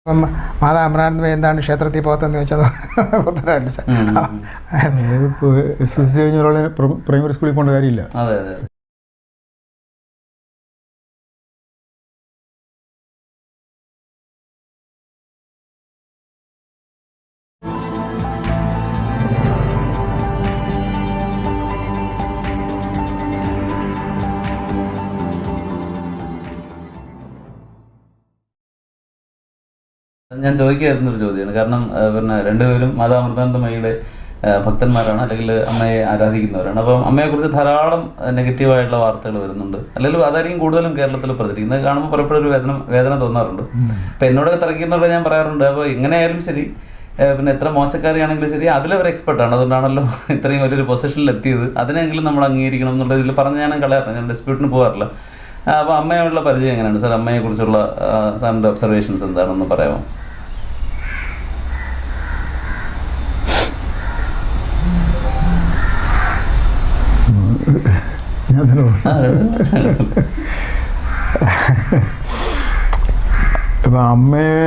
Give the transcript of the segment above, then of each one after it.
അപ്പം മാതാ അമൃതാനന്ദമയി എന്താണ് ക്ഷേത്രത്തിൽ പോകത്തെന്ന് ചോദിച്ചത് ഉത്തരവായിട്ട് SSLC കഴിഞ്ഞ ഒരാളെ പ്രൈമറി സ്കൂളിൽ പോകേണ്ട കാര്യമില്ല. അതെ അതെ. ഞാൻ ചോദിക്കായിരുന്നൊരു ചോദ്യമാണ്. കാരണം പിന്നെ രണ്ടുപേരും മാതാ അമൃതാനന്ദമയിയുടെ ഭക്തന്മാരാണ്, അല്ലെങ്കിൽ അമ്മയെ ആരാധിക്കുന്നവരാണ്. അപ്പം അമ്മയെക്കുറിച്ച് ധാരാളം നെഗറ്റീവായിട്ടുള്ള വാർത്തകൾ വരുന്നുണ്ട്, അല്ലെങ്കിൽ അതായിരിക്കും കൂടുതലും കേരളത്തിൽ പ്രചരിക്കുന്നത്. കാണുമ്പോൾ പലപ്പോഴും ഒരു വേദന തോന്നാറുണ്ട്. അപ്പം എന്നോടൊക്കെ തിരക്കുന്നവരോട് ഞാൻ പറയാറുണ്ട്, അപ്പോൾ എങ്ങനെയായാലും ശരി, പിന്നെ എത്ര മോശക്കാരിയാണെങ്കിലും ശരി, അതിലവർ എക്സ്പെർട്ടാണ്. അതുകൊണ്ടാണല്ലോ ഇത്രയും വലിയൊരു പൊസിഷനിൽ എത്തിയത്. അതിനെങ്കിലും നമ്മൾ അംഗീകരിക്കണം എന്നുള്ള ഇതിൽ പറഞ്ഞ് ഞാൻ കളയാറില്ല, ഞാൻ ഡിസ്പ്യൂട്ടിന് പോകാറില്ല. അപ്പോൾ അമ്മയുള്ള പരിചയം എങ്ങനെയാണ് സാർ? അമ്മയെക്കുറിച്ചുള്ള സാറിൻ്റെ ഒബ്സർവേഷൻസ് എന്താണെന്ന് പറയാമോ? ഇപ്പം അമ്മയെ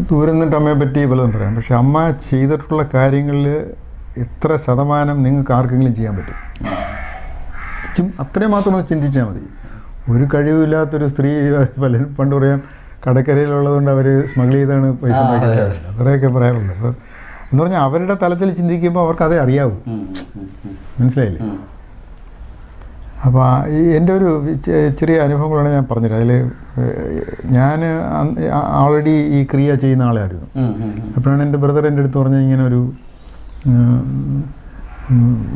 ദൂരം നിന്നിട്ട് അമ്മയെ പറ്റി പലതും പറയാം. പക്ഷെ അമ്മ ചെയ്തിട്ടുള്ള കാര്യങ്ങളിൽ എത്ര ശതമാനം നിങ്ങൾക്ക് ആർക്കെങ്കിലും ചെയ്യാൻ പറ്റും? അത്രയും മാത്രം ഒന്ന് ചിന്തിച്ചാൽ മതി. ഒരു കഴിവില്ലാത്തൊരു സ്ത്രീ, പണ്ട് പറയാം കടക്കരയിലുള്ളതുകൊണ്ട് അവർ സ്മഗിൾ ചെയ്താണ് പൈസ ഉണ്ടാക്കിയത്, അത്രയൊക്കെ പറയാറുണ്ട്. അപ്പോൾ എന്ന് പറഞ്ഞാൽ അവരുടെ തലത്തിൽ ചിന്തിക്കുമ്പോൾ അവർക്ക് അതേ അറിയാവൂ. മനസ്സിലായില്ലേ? അപ്പോൾ ഈ എൻ്റെ ഒരു ചെറിയ അനുഭവങ്ങളാണ് ഞാൻ പറഞ്ഞത്. അതിൽ ഞാൻ ഓൾറെഡി ഈ ക്രിയ ചെയ്യുന്ന ആളായിരുന്നു. അപ്പോഴാണ് എൻ്റെ ബ്രദർ എൻ്റെ അടുത്ത് പറഞ്ഞത്, ഇങ്ങനെ ഒരു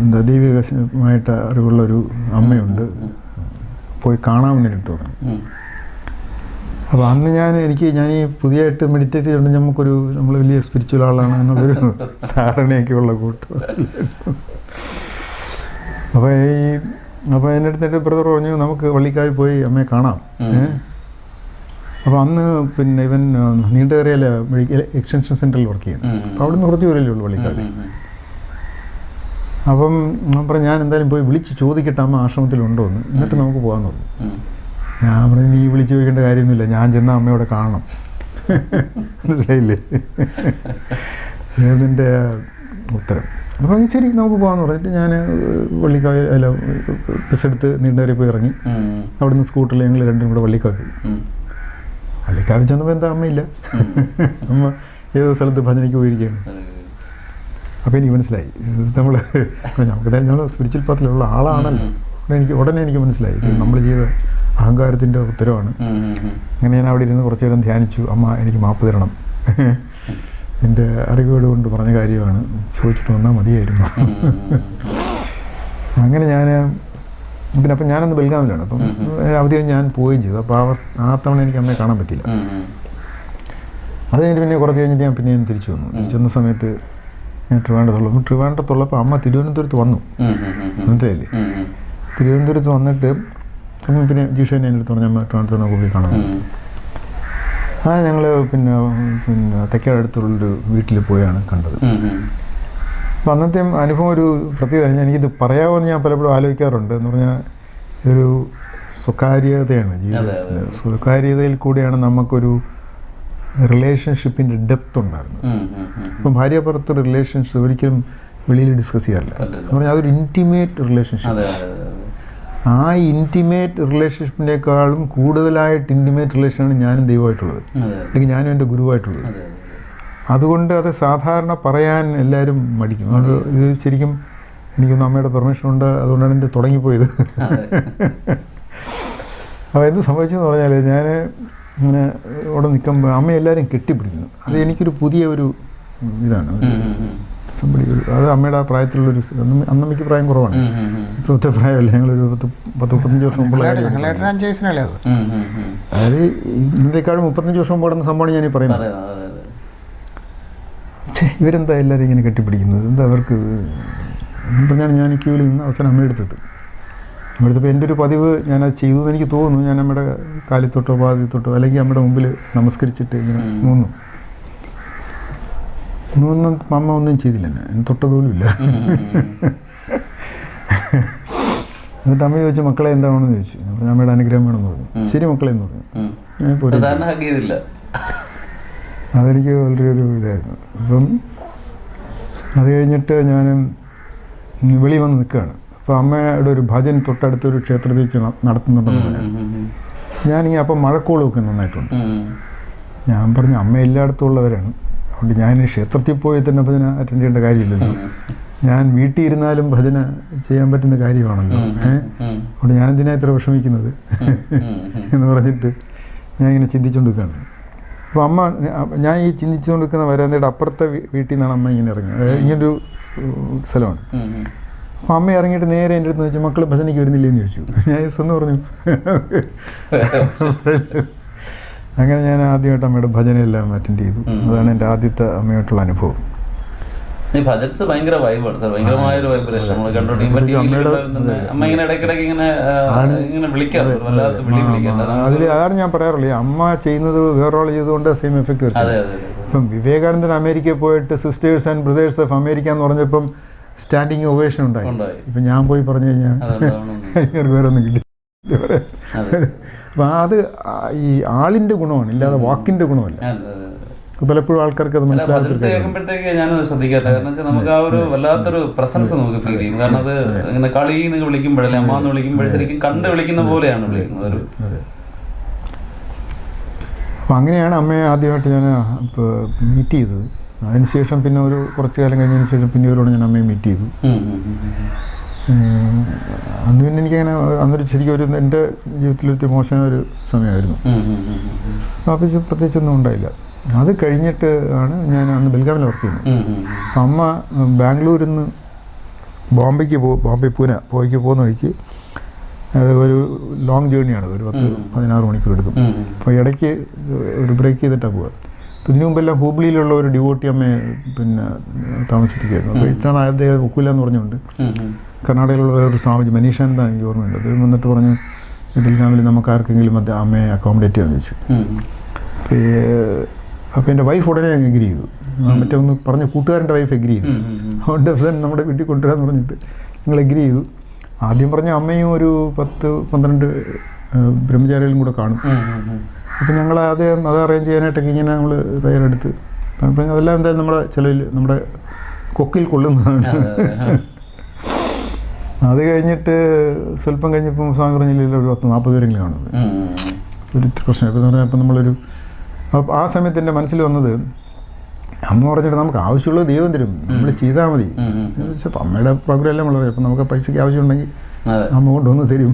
എന്താ ദൈവികമായിട്ട് അറിവുള്ളൊരു അമ്മയുണ്ട്, പോയി കാണാമെന്ന് എടുത്ത് പറഞ്ഞു. അപ്പോൾ അന്ന് ഞാൻ ഈ പുതിയതായിട്ട് മെഡിറ്റേറ്റ് ചെയ്തുകൊണ്ട് നമ്മൾ വലിയ സ്പിരിച്വൽ ആളാണ് എന്നുള്ളൊരു ധാരണയൊക്കെ ഉള്ള കൂട്ടം. അപ്പോൾ എൻ്റെ അടുത്തിട്ട് ബ്രദർ പറഞ്ഞു, നമുക്ക് വള്ളിക്കാവിൽ പോയി അമ്മയെ കാണാം. അപ്പോൾ അന്ന് പിന്നെ ഇവൻ നീണ്ടകരയിലെ മെഡിക്കൽ എക്സ്റ്റൻഷൻ സെൻ്ററിൽ വർക്ക് ചെയ്യും. അപ്പോൾ അവിടെ നിന്ന് കുറച്ച് ദൂരമല്ലേ ഉള്ളൂ വള്ളിക്കാവിൽ. അപ്പം ഞാൻ പറഞ്ഞു, ഞാൻ എന്തായാലും പോയി വിളിച്ച് ചോദിക്കട്ടെ അമ്മ ആശ്രമത്തിലുണ്ടോ എന്ന്, എന്നിട്ട് നമുക്ക് പോകാൻ പറഞ്ഞു. ഞാൻ പറഞ്ഞു, നീ വിളിച്ച് ചോദിക്കേണ്ട കാര്യമൊന്നുമില്ല, ഞാൻ ചെന്ന അമ്മയോടെ കാണണം. മനസ്സിലായില്ലേ ഇതിൻ്റെ ഉത്തരം? അപ്പം ശരി നമുക്ക് പോകാമെന്ന് പറഞ്ഞിട്ട് ഞാൻ വള്ളിക്കാവ് ബസ് എടുത്ത് നീണ്ടകരയിൽ പോയി ഇറങ്ങി. അവിടെ നിന്ന് സ്കൂട്ടറിൽ ഞങ്ങൾ രണ്ടും കൂടെ വള്ളിക്കാവ് പോയി. വള്ളിക്കാവിൽ ചെന്നപ്പോൾ എന്താ അമ്മയില്ല, അമ്മ ഏതോ സ്ഥലത്ത് ഭജനയ്ക്ക് പോയിരിക്കുകയാണ്. അപ്പോൾ എനിക്ക് മനസ്സിലായി നമ്മൾ സ്പിരിച്വൽ പാത്തിലുള്ള ആളാണല്ലോ. ഉടനെ എനിക്ക് മനസ്സിലായി ഇത് നമ്മൾ ചെയ്ത അഹങ്കാരത്തിൻ്റെ ഉത്തരവാണ്. അങ്ങനെ ഞാൻ അവിടെ ഇരുന്ന് കുറച്ചു നേരം ധ്യാനിച്ചു. അമ്മ എനിക്ക് മാപ്പ് തരണം, എൻ്റെ അറിവുകേട് കൊണ്ട് പറഞ്ഞ കാര്യമാണ്, ചോദിച്ചിട്ട് വന്നാൽ മതിയായിരുന്നു. അങ്ങനെ അപ്പം ഞാനന്ന് ബെൽഗാമിലാണ്. അപ്പം അവധി ഞാൻ പോവുകയും ചെയ്തു. അപ്പോൾ ആ തവണ എനിക്ക് അമ്മയെ കാണാൻ പറ്റില്ല. അത് കഴിഞ്ഞിട്ട് പിന്നെ കുറച്ച് കഴിഞ്ഞിട്ട് ഞാൻ തിരിച്ചു വന്നു. തിരിച്ചു വന്ന സമയത്ത് ഞാൻ ട്രിവാൻഡ്രത്തുള്ളപ്പോൾ അമ്മ തിരുവനന്തപുരത്ത് വന്നു. മനസ്സിലായില്ലേ? തിരുവനന്തപുരത്ത് വന്നിട്ട് അപ്പം പിന്നെ ജീഷേനെ എൻ്റെ അടുത്ത് പറഞ്ഞാൽ അമ്മ ട്രിവാൻഡ്രത്ത് പോയി കാണാൻ. ഞങ്ങൾ പിന്നെ തെക്കേടടുത്തുള്ളൊരു വീട്ടിൽ പോയാണ് കണ്ടത്. അപ്പം അന്നത്തെ അനുഭവം ഒരു പ്രത്യേകത. എനിക്കിത് പറയാമെന്ന് ഞാൻ പലപ്പോഴും ആലോചിക്കാറുണ്ട്. എന്ന് പറഞ്ഞാൽ ഇതൊരു സ്വകാര്യതയാണ് ജീവിതത്തിൽ. സ്വകാര്യതയിൽ കൂടിയാണ് നമുക്കൊരു റിലേഷൻഷിപ്പിൻ്റെ ഡെപ്ത് ഉണ്ടാകുന്നത്. ഇപ്പം ഭാര്യാഭർത്തൃ റിലേഷൻഷിപ്പ് ഒരിക്കലും വെളിയിൽ ഡിസ്കസ് ചെയ്യാറില്ല. എന്ന് പറഞ്ഞാൽ അതൊരു ഇൻറ്റിമേറ്റ് റിലേഷൻഷിപ്പ്. ആ ഇൻറ്റിമേറ്റ് റിലേഷൻഷിപ്പിനേക്കാളും കൂടുതലായിട്ട് ഇൻറ്റിമേറ്റ് റിലേഷനാണ് ഞാനും ദൈവമായിട്ടുള്ളത്, അല്ലെങ്കിൽ ഞാനും എൻ്റെ ഗുരുവായിട്ടുള്ളത്. അതുകൊണ്ട് അത് സാധാരണ പറയാൻ എല്ലാവരും മടിക്കും. അതുകൊണ്ട് ഇത് ശരിക്കും എനിക്കൊന്ന് അമ്മയുടെ പെർമിഷൻ ഉണ്ട്, അതുകൊണ്ടാണ് എൻ്റെ തുടങ്ങിപ്പോയത്. അപ്പോൾ എന്ത് സംഭവിച്ചെന്ന് പറഞ്ഞാൽ, ഞാൻ ഇങ്ങനെ അവിടെ നിൽക്കുമ്പോൾ അമ്മ എല്ലാവരും കെട്ടിപ്പിടിക്കുന്നു. അത് എനിക്കൊരു പുതിയ ഒരു ഇതാണ്. അത് അമ്മയുടെ ആ പ്രായത്തിലുള്ളൊരു, അന്നമ്മയ്ക്ക് പ്രായം കുറവാണ്, ഇപ്പോഴത്തെ പ്രായമല്ല. ഞങ്ങളൊരു 10-35 വർഷം മുമ്പുള്ള അതായത് ഇന്നത്തേക്കാളും 35 വർഷം മുമ്പ് കിടന്ന സംഭവമാണ് ഞാനീ പറയുന്നത്. ഇവരെന്താ എല്ലാവരും ഇങ്ങനെ കെട്ടിപ്പിടിക്കുന്നത്, എന്താ അവർക്ക് പറഞ്ഞാണ്. ഞാൻ ഈ ക്യൂവിൽ നിന്ന് അവസാനം അമ്മയെടുത്തെത്തും. അമ്മയെടുത്തപ്പോൾ എൻ്റെ ഒരു പതിവ് ഞാനത് ചെയ്തു എന്ന് എനിക്ക് തോന്നുന്നു. ഞാൻ അമ്മയുടെ കാലിത്തൊട്ടോ പാദത്തൊട്ടോ അല്ലെങ്കിൽ അമ്മയുടെ മുമ്പിൽ നമസ്കരിച്ചിട്ട് ഇങ്ങനെ മൂന്നും അമ്മ ഒന്നും ചെയ്തില്ല, എന്നെ തൊട്ടതുപോലും ഇല്ല. എന്നിട്ട് അമ്മ ചോദിച്ചു, മക്കളെ എന്താണെന്ന് ചോദിച്ചു. അമ്മയുടെ അനുഗ്രഹം വേണമെന്ന് പറഞ്ഞു. ശരി മക്കളെ എന്ന് പറഞ്ഞു. ഞാൻ പോയി അതെനിക്ക് വളരെ ഒരു ഇതായിരുന്നു. അപ്പം അത് കഴിഞ്ഞിട്ട് ഞാൻ വെളിയിൽ വന്ന് നിൽക്കുകയാണ്. അപ്പോൾ അമ്മയുടെ ഒരു ഭജൻ തൊട്ടടുത്തൊരു ക്ഷേത്രത്തിൽ വെച്ച് നടത്തുന്നുണ്ടെന്ന് പറഞ്ഞു. ഞാനിങ്ങനെ അപ്പം മഴക്കോളമൊക്കെ നന്നായിട്ടുണ്ട്. ഞാൻ പറഞ്ഞു അമ്മ എല്ലായിടത്തും ഉള്ളവരാണ്, അതുകൊണ്ട് ഞാൻ ക്ഷേത്രത്തിൽ പോയി തന്നെ ഭജന അറ്റൻഡ് ചെയ്യേണ്ട കാര്യമില്ലല്ലോ, ഞാൻ വീട്ടിൽ ഇരുന്നാലും ഭജന ചെയ്യാൻ പറ്റുന്ന കാര്യമാണല്ലോ, അതുകൊണ്ട് ഞാൻ എന്തിനാ ഇത്ര വിഷമിക്കുന്നത് എന്ന് പറഞ്ഞിട്ട് ഞാൻ ഇങ്ങനെ ചിന്തിച്ചുകൊണ്ടിരിക്കുകയാണ്. അപ്പോൾ അമ്മ, ഞാൻ ഈ ചിന്തിച്ചുകൊണ്ടിരിക്കുന്ന വരാന്തയുടെ അപ്പുറത്തെ വീട്ടിൽ നിന്നാണ് അമ്മ ഇങ്ങനെ ഇറങ്ങിയത്. ഇങ്ങനൊരു സ്ഥലമാണ്. അപ്പോൾ അമ്മ ഇറങ്ങിയിട്ട് നേരെ എൻ്റെ അടുത്ത് ചോദിച്ചു, മക്കൾ ഭജനയ്ക്ക് വരുന്നില്ലെന്ന് ചോദിച്ചു. ഞാൻ യെസ് എന്ന് പറഞ്ഞു. അങ്ങനെ ഞാൻ ആദ്യമായിട്ട് അമ്മയുടെ ഭജനയെല്ലാം അറ്റൻഡ് ചെയ്തു. അതാണ് എൻ്റെ ആദ്യത്തെ അമ്മയായിട്ടുള്ള അനുഭവം. ഈ ഭജൻസ് ഭയങ്കര വൈബാണ് സാർ, ഭയങ്കരമായൊരു വൈബ്രേഷൻ നമ്മൾ കണ്ടോണ്ടിരിക്കും. അമ്മ ഇങ്ങനെ ഇടയ്ക്കിടയ്ക്ക് ഇങ്ങനെ വിളിക്കാറ്, വല്ലാത്ത വിളി വിളിക്കാറ്. അതിൽ അതാണ് ഞാൻ പറയാറുള്ളത്, അമ്മ ചെയ്യുന്നത് വേറൊരാൾ ചെയ്തുകൊണ്ട് സെയിം എഫക്റ്റ് വരും. ഇപ്പം വിവേകാനന്ദൻ അമേരിക്കയിൽ പോയിട്ട് sisters and brothers of America എന്ന് പറഞ്ഞപ്പം സ്റ്റാൻഡിങ് ഒവേഷൻ ഉണ്ടായി. ഇപ്പം ഞാൻ പോയി പറഞ്ഞു കഴിഞ്ഞാൽ ഇവർക്ക് വേറെ ഒന്നും കിട്ടി. അപ്പം അത് ഈ ആളിൻ്റെ ഗുണമാണ്, ഇല്ലാതെ വാക്കിൻ്റെ ഗുണമല്ല. പലപ്പോഴും ആൾക്കാർക്ക് അത് മനസ്സിലാക്കുമ്പോഴത്തേക്ക് ഞാൻ ശ്രദ്ധിക്കാത്ത കാരണം വെച്ചാൽ നമുക്ക് ആ ഒരു വല്ലാത്തൊരു പ്രസൻസ് നമുക്ക് ഫീൽ ചെയ്യും. കാരണം അത് ഇങ്ങനെ കളി എന്ന് വിളിക്കുമ്പോഴല്ലേ, അമ്മ എന്ന് വിളിക്കുമ്പോഴേ ശരിക്കും കണ്ട് വിളിക്കുന്ന പോലെയാണ് വിളിക്കുന്നത്. അപ്പം അങ്ങനെയാണ് അമ്മയെ ആദ്യമായിട്ട് ഞാൻ ഇപ്പോൾ മീറ്റ് ചെയ്തത്. അതിനുശേഷം പിന്നെ ഒരു കുറച്ച് കാലം കഴിഞ്ഞതിന് ശേഷം പിന്നെ ഇവരോട് ഞാൻ അമ്മയെ മീറ്റ് ചെയ്തു. അന്ന് പിന്നെ എനിക്കങ്ങനെ അന്നൊരു ശരിക്കും ഒരു എൻ്റെ ജീവിതത്തിലൊരു മോശമായ ഒരു സമയമായിരുന്നു. അപ്പോൾ പ്രത്യേകിച്ചൊന്നും ഉണ്ടായില്ല. അത് കഴിഞ്ഞിട്ട് ആണ് ഞാൻ അന്ന് ബെൽഗാമിൽ വർക്ക് ചെയ്യുന്നത്. അപ്പം അമ്മ ബാംഗ്ലൂരിൽ നിന്ന് ബോംബെ പോയിക്ക് പോകുന്ന വഴിക്ക് അത് ഒരു ലോങ് ജേർണിയാണത്, ഒരു 10-16 മണിക്കൂർ എടുക്കും. അപ്പോൾ ഇടയ്ക്ക് ഒരു ബ്രേക്ക് ചെയ്തിട്ടാണ് പോവുക. അപ്പോൾ ഇതിനു മുമ്പെല്ലാം ഹൂബ്ലിയിലുള്ള ഒരു ഡിവോട്ടി അമ്മയെ പിന്നെ താമസിപ്പിക്കുകയായിരുന്നു. അപ്പോൾ ഇത്തവണ അദ്ദേഹം ഒക്കില്ല എന്ന് പറഞ്ഞുകൊണ്ട് കർണാടകയിലുള്ള ഒരു സ്വാമിജി മനീഷ എന്താണ് എനിക്ക് ഓർമ്മയുണ്ട്, അത് വന്നിട്ട് പറഞ്ഞു ബെൽഗാമിൽ നമുക്ക് ആർക്കെങ്കിലും അമ്മയെ അക്കോമഡേറ്റ് ചെയ്യാമെന്ന് ചോദിച്ചു. അപ്പോൾ എൻ്റെ വൈഫ് ഉടനെ ഞങ്ങൾ എഗ്രി ചെയ്തു. മറ്റേ ഒന്ന് പറഞ്ഞ കൂട്ടുകാരൻ്റെ വൈഫ് എഗ്രി ചെയ്തു. അതുകൊണ്ട് നമ്മുടെ വീട്ടിൽ കൊണ്ടുവരാമെന്ന് പറഞ്ഞിട്ട് ഞങ്ങൾ എഗ്രി ചെയ്തു. ആദ്യം പറഞ്ഞ അമ്മയും ഒരു 10-12 ബ്രഹ്മചാരികളും കൂടെ കാണും. അപ്പം ഞങ്ങൾ അത് അറേഞ്ച് ചെയ്യാനായിട്ടൊക്കെ ഇങ്ങനെ നമ്മൾ തയ്യാറെടുത്ത് അതെല്ലാം എന്തായാലും നമ്മുടെ ചിലവിൽ നമ്മുടെ കൊക്കിൽ കൊള്ളുന്നതാണ്. അത് കഴിഞ്ഞിട്ട് സ്വല്പം കഴിഞ്ഞപ്പോൾ സ്വാമി പറഞ്ഞില്ല ഒരു 10-40 പേരെങ്കിലും കാണുന്നത് ഒരു പ്രശ്നം. ഇപ്പം എന്ന് പറഞ്ഞാൽ അപ്പം നമ്മളൊരു ആ സമയത്ത് എൻ്റെ മനസ്സിൽ വന്നത്, അമ്മ പറഞ്ഞിട്ട് നമുക്ക് ആവശ്യമുള്ളത് ദൈവം തരും, നമ്മൾ ചെയ്താൽ മതി. അപ്പം അമ്മയുടെ പ്രോഗ്രാം എല്ലാം വളരെ, അപ്പം നമുക്ക് പൈസയ്ക്ക് ആവശ്യമുണ്ടെങ്കിൽ അമ്മ കൊണ്ടുവന്ന് തരും.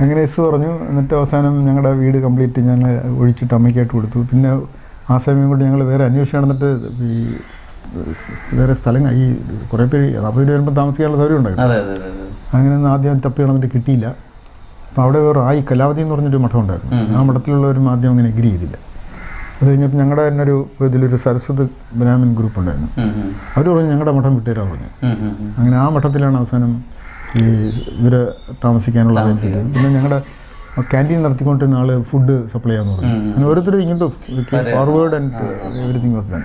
അങ്ങനെ എസ് പറഞ്ഞു. എന്നിട്ട് അവസാനം ഞങ്ങളുടെ വീട് കംപ്ലീറ്റ് ഞാൻ ഒഴിച്ചിട്ട് അമ്മയ്ക്കായിട്ട് കൊടുത്തു. പിന്നെ ആ സമയം കൊണ്ട് ഞങ്ങൾ വേറെ അന്വേഷിച്ച് നടന്നിട്ട് ഈ വേറെ സ്ഥലങ്ങൾ ഈ കുറേ പേര് 40 പേര് വരുമ്പോൾ താമസിക്കാനുള്ള സൗകര്യം ഉണ്ടായിരുന്നു. അങ്ങനെ ഒന്നും ആദ്യം തപ്പി നടന്നിട്ട് കിട്ടിയില്ല. അപ്പോൾ അവിടെ വേറെ കലാവതി എന്ന് പറഞ്ഞൊരു മഠം ഉണ്ടായിരുന്നു. ആ മഠത്തിലുള്ളവരും ആദ്യം അങ്ങനെ എഗ്രി ചെയ്തില്ല. അത് കഴിഞ്ഞപ്പോൾ ഞങ്ങളുടെ തന്നെ ഇതിലൊരു സരസ്വതി ബ്രാഹ്മൺ ഗ്രൂപ്പ് ഉണ്ടായിരുന്നു. അവർ പറഞ്ഞു ഞങ്ങളുടെ മഠം വിട്ടുതരാൻ പറഞ്ഞു. അങ്ങനെ ആ മഠത്തിലാണ് അവസാനം ഈ ഇവർ താമസിക്കാനുള്ള അറേഞ്ച്മെൻറ്റ്. പിന്നെ ഞങ്ങളുടെ ക്യാൻറ്റീൻ നടത്തിക്കൊണ്ടിരുന്ന ആൾ ഫുഡ് സപ്ലൈ ചെയ്യാമെന്ന് പറഞ്ഞു. അങ്ങനെ ഓരോരുത്തരും ഇങ്ങോട്ട് forward and everything was done.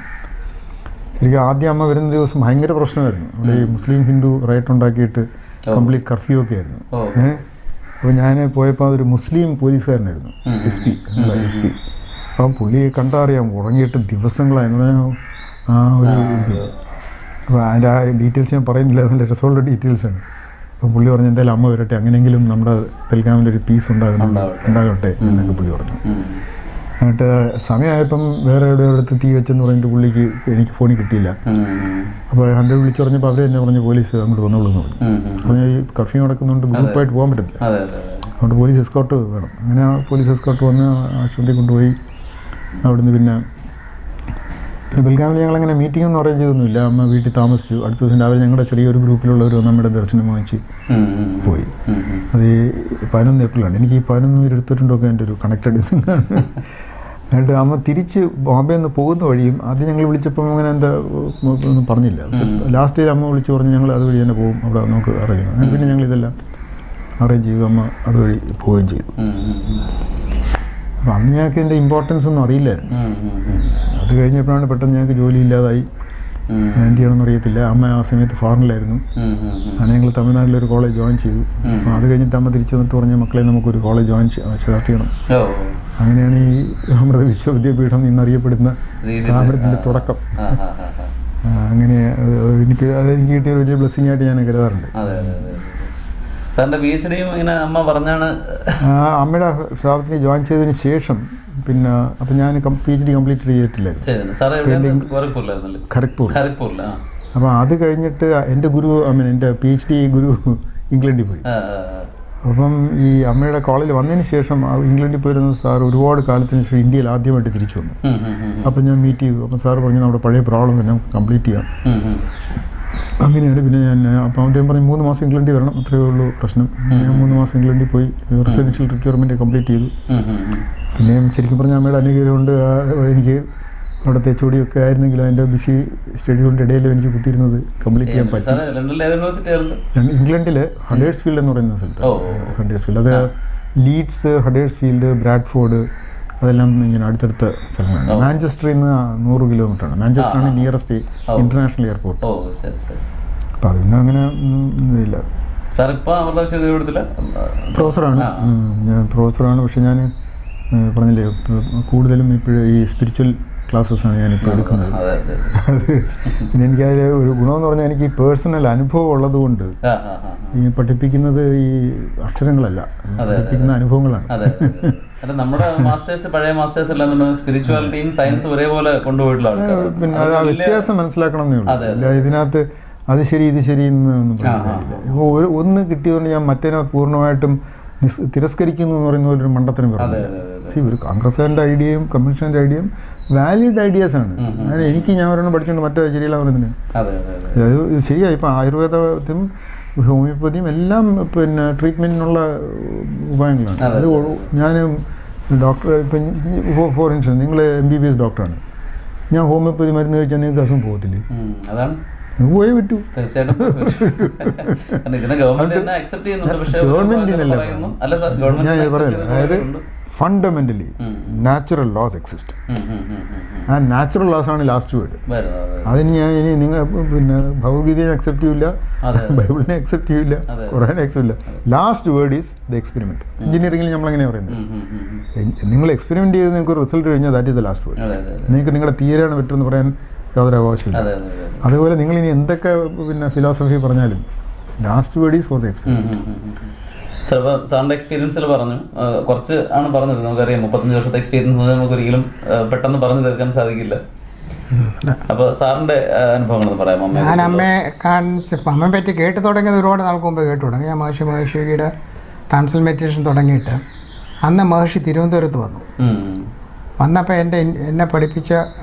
ശരിക്കും ആദ്യം അമ്മ വരുന്ന ദിവസം ഭയങ്കര പ്രശ്നമായിരുന്നു. അവിടെ ഈ മുസ്ലിം ഹിന്ദു റൈറ്റ് ഉണ്ടാക്കിയിട്ട് കംപ്ലീറ്റ് കർഫ്യൂ ഒക്കെ ആയിരുന്നു. അപ്പോൾ ഞാൻ പോയപ്പോൾ അതൊരു മുസ്ലിം പോലീസുകാരനായിരുന്നു, എസ് പി. അപ്പം പുള്ളിയെ കണ്ടാൽ അറിയാം ഉറങ്ങിയിട്ട് ദിവസങ്ങളായിരുന്നു ആ ഒരു ഇത്. അപ്പോൾ അതിൻ്റെ ആ ഡീറ്റെയിൽസ് ഞാൻ പറയുന്നില്ല, അതിൻ്റെ രസമുള്ള ഡീറ്റെയിൽസാണ്. അപ്പം പുള്ളി പറഞ്ഞു എന്തായാലും അമ്മ വരട്ടെ, അങ്ങനെയെങ്കിലും നമ്മുടെ ബെൽഗാമിലൊരു പീസ് ഉണ്ടാകട്ടെ എന്നൊക്കെ പുള്ളി പറഞ്ഞു. എന്നിട്ട് സമയമായപ്പം വേറെ എവിടെയെടുത്ത് തീ വെച്ചെന്ന് പറഞ്ഞിട്ട് പുള്ളിക്ക് എനിക്ക് ഫോണിൽ കിട്ടിയില്ല. അപ്പോൾ 100 വിളിച്ചു പറഞ്ഞപ്പോൾ അവർ തന്നെ പറഞ്ഞു പോലീസ് അങ്ങോട്ട് വന്നോളൂ എന്ന് പറഞ്ഞു. അപ്പോൾ ഈ കർഫ്യൂ നടക്കുന്നുണ്ട്, ഗ്രൂപ്പായിട്ട് പോകാൻ പറ്റത്തില്ല, അതുകൊണ്ട് പോലീസ് എസ്കോർട്ട് വേണം. അങ്ങനെ ആ പോലീസ് എസ്കോർട്ട് വന്ന് ആശുപത്രിയിൽ കൊണ്ടുപോയി. അവിടുന്ന് പിന്നെ ബെൽഗാമിൽ ഞങ്ങളങ്ങനെ മീറ്റിംഗ് ഒന്നും അറേഞ്ച് ചെയ്തൊന്നുമില്ല. അമ്മ വീട്ടിൽ താമസിച്ചു. അടുത്ത ദിവസം രാവിലെ ഞങ്ങളുടെ ചെറിയൊരു ഗ്രൂപ്പിലുള്ളവർ നമ്മുടെ ദർശനം വാങ്ങിച്ച് പോയി. അത് 11 ഏപ്രിലാണ്. എനിക്ക് ഈ 11-22 എൻ്റെ ഒരു കണക്റ്റഡ് ഇതാണ്. എന്നിട്ട് അമ്മ തിരിച്ച് ബോംബെ നിന്ന് പോകുന്ന വഴിയും ആദ്യം ഞങ്ങൾ വിളിച്ചപ്പം അങ്ങനെ എന്താ ഒന്നും പറഞ്ഞില്ല. ലാസ്റ്റ് ഡേയിൽ അമ്മ വിളിച്ച് പറഞ്ഞ് ഞങ്ങൾ അതുവഴി തന്നെ പോകും, അവിടെ നമുക്ക് അറേഞ്ച് ചെയ്യണം. അങ്ങനെ പിന്നെ ഞങ്ങളിതെല്ലാം അറേഞ്ച് ചെയ്തു. അമ്മ അതുവഴി പോവുകയും ചെയ്തു. അപ്പം അന്ന് ഞങ്ങൾക്ക് ഇതിൻ്റെ ഇമ്പോർട്ടൻസ് ഒന്നും അറിയില്ലായിരുന്നു. അത് കഴിഞ്ഞപ്പോഴാണ് പെട്ടെന്ന് ഞങ്ങൾക്ക് ജോലി ഇല്ലാതായി. എന്ത് ചെയ്യണമെന്ന് അറിയത്തില്ല. അമ്മ ആ സമയത്ത് ഫോറിനിലായിരുന്നു. അങ്ങനെ ഞങ്ങൾ തമിഴ്നാട്ടിലൊരു കോളേജ് ജോയിൻ ചെയ്തു. അപ്പോൾ അത് കഴിഞ്ഞിട്ട് അമ്മ തിരിച്ചു വന്നിട്ട് പറഞ്ഞ മക്കളെ നമുക്കൊരു കോളേജ് സ്റ്റാർട്ട് ചെയ്യണം. അങ്ങനെയാണ് ഈ അമൃത വിശ്വവിദ്യാപീഠം എന്നറിയപ്പെടുന്ന സ്ഥാപനത്തിൻ്റെ തുടക്കം. അങ്ങനെ അതെനിക്ക് കിട്ടിയ ഒരു വലിയ ബ്ലെസ്സിങ് ആയിട്ട് ഞാൻ കരുതാറുണ്ട്. സാറിൻ്റെ PhD ഇങ്ങനെ അമ്മ പറഞ്ഞാണ്. അമ്മയുടെ സ്ഥാപനത്തിൽ ജോയിൻ ചെയ്തതിന് ശേഷം പിന്നെ അപ്പം ഞാൻ PhD കംപ്ലീറ്റ് ചെയ്തിട്ടില്ലായിരുന്നു. ഖരഗ്പൂർ. അപ്പോൾ അത് കഴിഞ്ഞിട്ട് എൻ്റെ ഗുരു എൻ്റെ PhD ഗുരു ഇംഗ്ലണ്ടിൽ പോയി. അപ്പം ഈ അമ്മയുടെ കോളേജിൽ വന്നതിന് ശേഷം ഇംഗ്ലണ്ടിൽ പോയിരുന്ന സാർ ഒരുപാട് കാലത്തിന് ശേഷം ഇന്ത്യയിൽ ആദ്യമായിട്ട് തിരിച്ചു വന്നു. അപ്പം ഞാൻ മീറ്റ് ചെയ്തു. അപ്പം സാർ പറഞ്ഞു നമ്മുടെ പഴയ പ്രോബ്ലം തന്നെ കംപ്ലീറ്റ് ചെയ്യാം. അങ്ങനെയാണ് പിന്നെ ഞാൻ അപ്പം അദ്ദേഹം പറഞ്ഞു 3 മാസം ഇംഗ്ലണ്ടിൽ വരണം, അത്രയേ ഉള്ളൂ പ്രശ്നം. ഞാൻ 3 മാസം ഇംഗ്ലണ്ടിൽ പോയി റെസിഡൻഷ്യൽ റിക്വയർമെൻറ്റ് കംപ്ലീറ്റ് ചെയ്തു. പിന്നെയും ശരിക്കും പറഞ്ഞാൽ അമ്മയുടെ അനുഗ്രഹം കൊണ്ട് എനിക്ക് അവിടുത്തെ ചൂടിയൊക്കെ ആയിരുന്നെങ്കിലും അതിൻ്റെ ബിസി സ്റ്റഡിയുടെ ഇടയിൽ എനിക്ക് കുത്തിയിരുന്നത് കംപ്ലീറ്റ് ചെയ്യാൻ പറ്റി. ഇംഗ്ലണ്ടിൽ ഹഡേഴ്സ്ഫീൽഡ് എന്ന് പറയുന്ന സ്ഥലത്ത്. ഹഡേഴ്സ്ഫീൽഡ് അത് ലീഡ്സ്, ഹഡേഴ്സ്ഫീൽഡ്, ബ്രാഡ്ഫോർഡ് അതെല്ലാം ഇങ്ങനെ അടുത്തടുത്ത സ്ഥലങ്ങളാണ്. മാഞ്ചസ്റ്ററിൽ നിന്ന് 100 കിലോമീറ്ററാണ്. മാഞ്ചസ്റ്ററാണ് നിയറസ്റ്റ് ഇൻ്റർനാഷണൽ എയർപോർട്ട്. അപ്പം അതിന് അങ്ങനെ ഇതില്ല. പ്രൊഫസറാണ്. ഞാൻ പ്രൊഫസറാണ്. പക്ഷെ ഞാൻ പറഞ്ഞില്ലേ കൂടുതലും ഇപ്പോഴും ഈ സ്പിരിച്വൽ ക്ലാസ്സസാണ് ഞാനിപ്പോൾ എടുക്കുന്നത്. അത് പിന്നെ എനിക്കതിൽ ഒരു ഗുണമെന്ന് പറഞ്ഞാൽ എനിക്ക് ഈ പേഴ്സണൽ അനുഭവം ഉള്ളത് കൊണ്ട് ഈ പഠിപ്പിക്കുന്നത് ഈ അക്ഷരങ്ങളല്ല, പഠിപ്പിക്കുന്ന അനുഭവങ്ങളാണ്. നമ്മുടെ മാസ്റ്റേഴ്സ്, പഴയ മാസ്റ്റേഴ്സ് എല്ലാം സ്പിരിച്വാലിറ്റിയും സയൻസും ഒരേപോലെ കൊണ്ടുപോയിട്ടുള്ള പിന്നെ അത് ആ വ്യത്യാസം മനസ്സിലാക്കണം എന്നേ ഉള്ളൂ. അല്ല ഇതിനകത്ത് അത് ശരി ഇത് ശരി എന്നൊന്നും പറയുന്നില്ല. ഇപ്പോൾ ഒന്ന് കിട്ടിയതുകൊണ്ട് ഞാൻ മറ്റേനെ പൂർണ്ണമായിട്ടും തിരസ്കരിക്കുന്നു എന്ന് പറയുന്ന പോലൊരു മണ്ടത്തരം പറയുന്നത്. ഒരു കോൺഗ്രസ്സുകാരൻ്റെ ഐഡിയയും കമ്മ്യൂണിസ്റ്റിൻ്റെ ഐഡിയയും വാലിഡ് ഐഡിയാസാണ്. അങ്ങനെ ഞാൻ ഒരെണ്ണം പഠിച്ചുകൊണ്ട് മറ്റേ ശരിയല്ല പറയുന്നതിന് അത് ശരിയായി. ഇപ്പം ആയുർവേദത്തിനും ഹോമിയോപ്പതിയും എല്ലാം പിന്നെ ട്രീറ്റ്മെൻറ്റിനുള്ള ഉപായങ്ങളാണ്. അത് ഞാൻ ഡോക്ടർ ഇപ്പം ഫോർ ഇൻസ്റ്റൻസ് നിങ്ങൾ MBBS ഡോക്ടറാണ്, ഞാൻ ഹോമിയോപ്പതി മരുന്ന് കഴിച്ചാൽ നിങ്ങൾക്ക് അസുഖം പോകത്തില്ലേ? നിങ്ങൾക്ക് പോയേ പറ്റൂ. ഗവൺമെന്റിനല്ല ഞാൻ പറയുന്നത്. അതായത് ഫണ്ടമെന്റലി നാച്ചുറൽ ലോസ് എക്സിസ്റ്റ്. ആ നാച്ചുറൽ ലോസ് ആണ് ലാസ്റ്റ് വേർഡ്. അതിന് ഞാൻ ഇനി നിങ്ങൾ പിന്നെ ഭഗവത്ഗീതയെ അക്സെപ്റ്റ് ചെയ്യില്ല, ബൈബിളിനെ അക്സെപ്റ്റ് ചെയ്യില്ല, ഖുറാനെ അക്സെപ്റ്റ് ചെയ്യില്ല. Last word is the experiment. എഞ്ചിനീയറിംഗിൽ നമ്മളെങ്ങനെയാണ് പറയുന്നത്, നിങ്ങൾ എക്സ്പെരിമെന്റ് ചെയ്ത് നിങ്ങൾക്ക് റിസൾട്ട് കഴിഞ്ഞാൽ that is the last word. നിങ്ങൾക്ക് നിങ്ങളുടെ തീരാണ് പറ്റുമെന്ന് പറയാൻ യാതൊരു അവകാശമില്ല. അതുപോലെ നിങ്ങൾ ഇനി എന്തൊക്കെ പിന്നെ ഫിലോസഫി പറഞ്ഞാലും last word is for the experiment. സാറിന്റെ എക്സ്പീരിയൻസിൽ പറഞ്ഞു കുറച്ച് ആണ് പറഞ്ഞത്. നമുക്കറിയാം 35 വർഷത്തെ എക്സ്പീരിയൻസ് നമുക്ക് ഒരിക്കലും പെട്ടെന്ന് പറഞ്ഞു തീർക്കാൻ സാധിക്കില്ല. അപ്പോൾ സാറിന്റെ അനുഭവങ്ങൾ പറയാം. ഞാൻ അമ്മയെ പറ്റി കേട്ട് തുടങ്ങിയത് ഒരുപാട് നാൾക്ക് മുമ്പ് കേട്ടു തുടങ്ങി. ഞാൻ മഹർഷിയുടെ ട്രാൻസ്ഫർ മെഡിറ്റേഷൻ തുടങ്ങിയിട്ട് അന്ന് മഹർഷി തിരുവനന്തപുരത്ത് വന്നു. വന്നപ്പോൾ എന്നെ പഠിപ്പിച്ച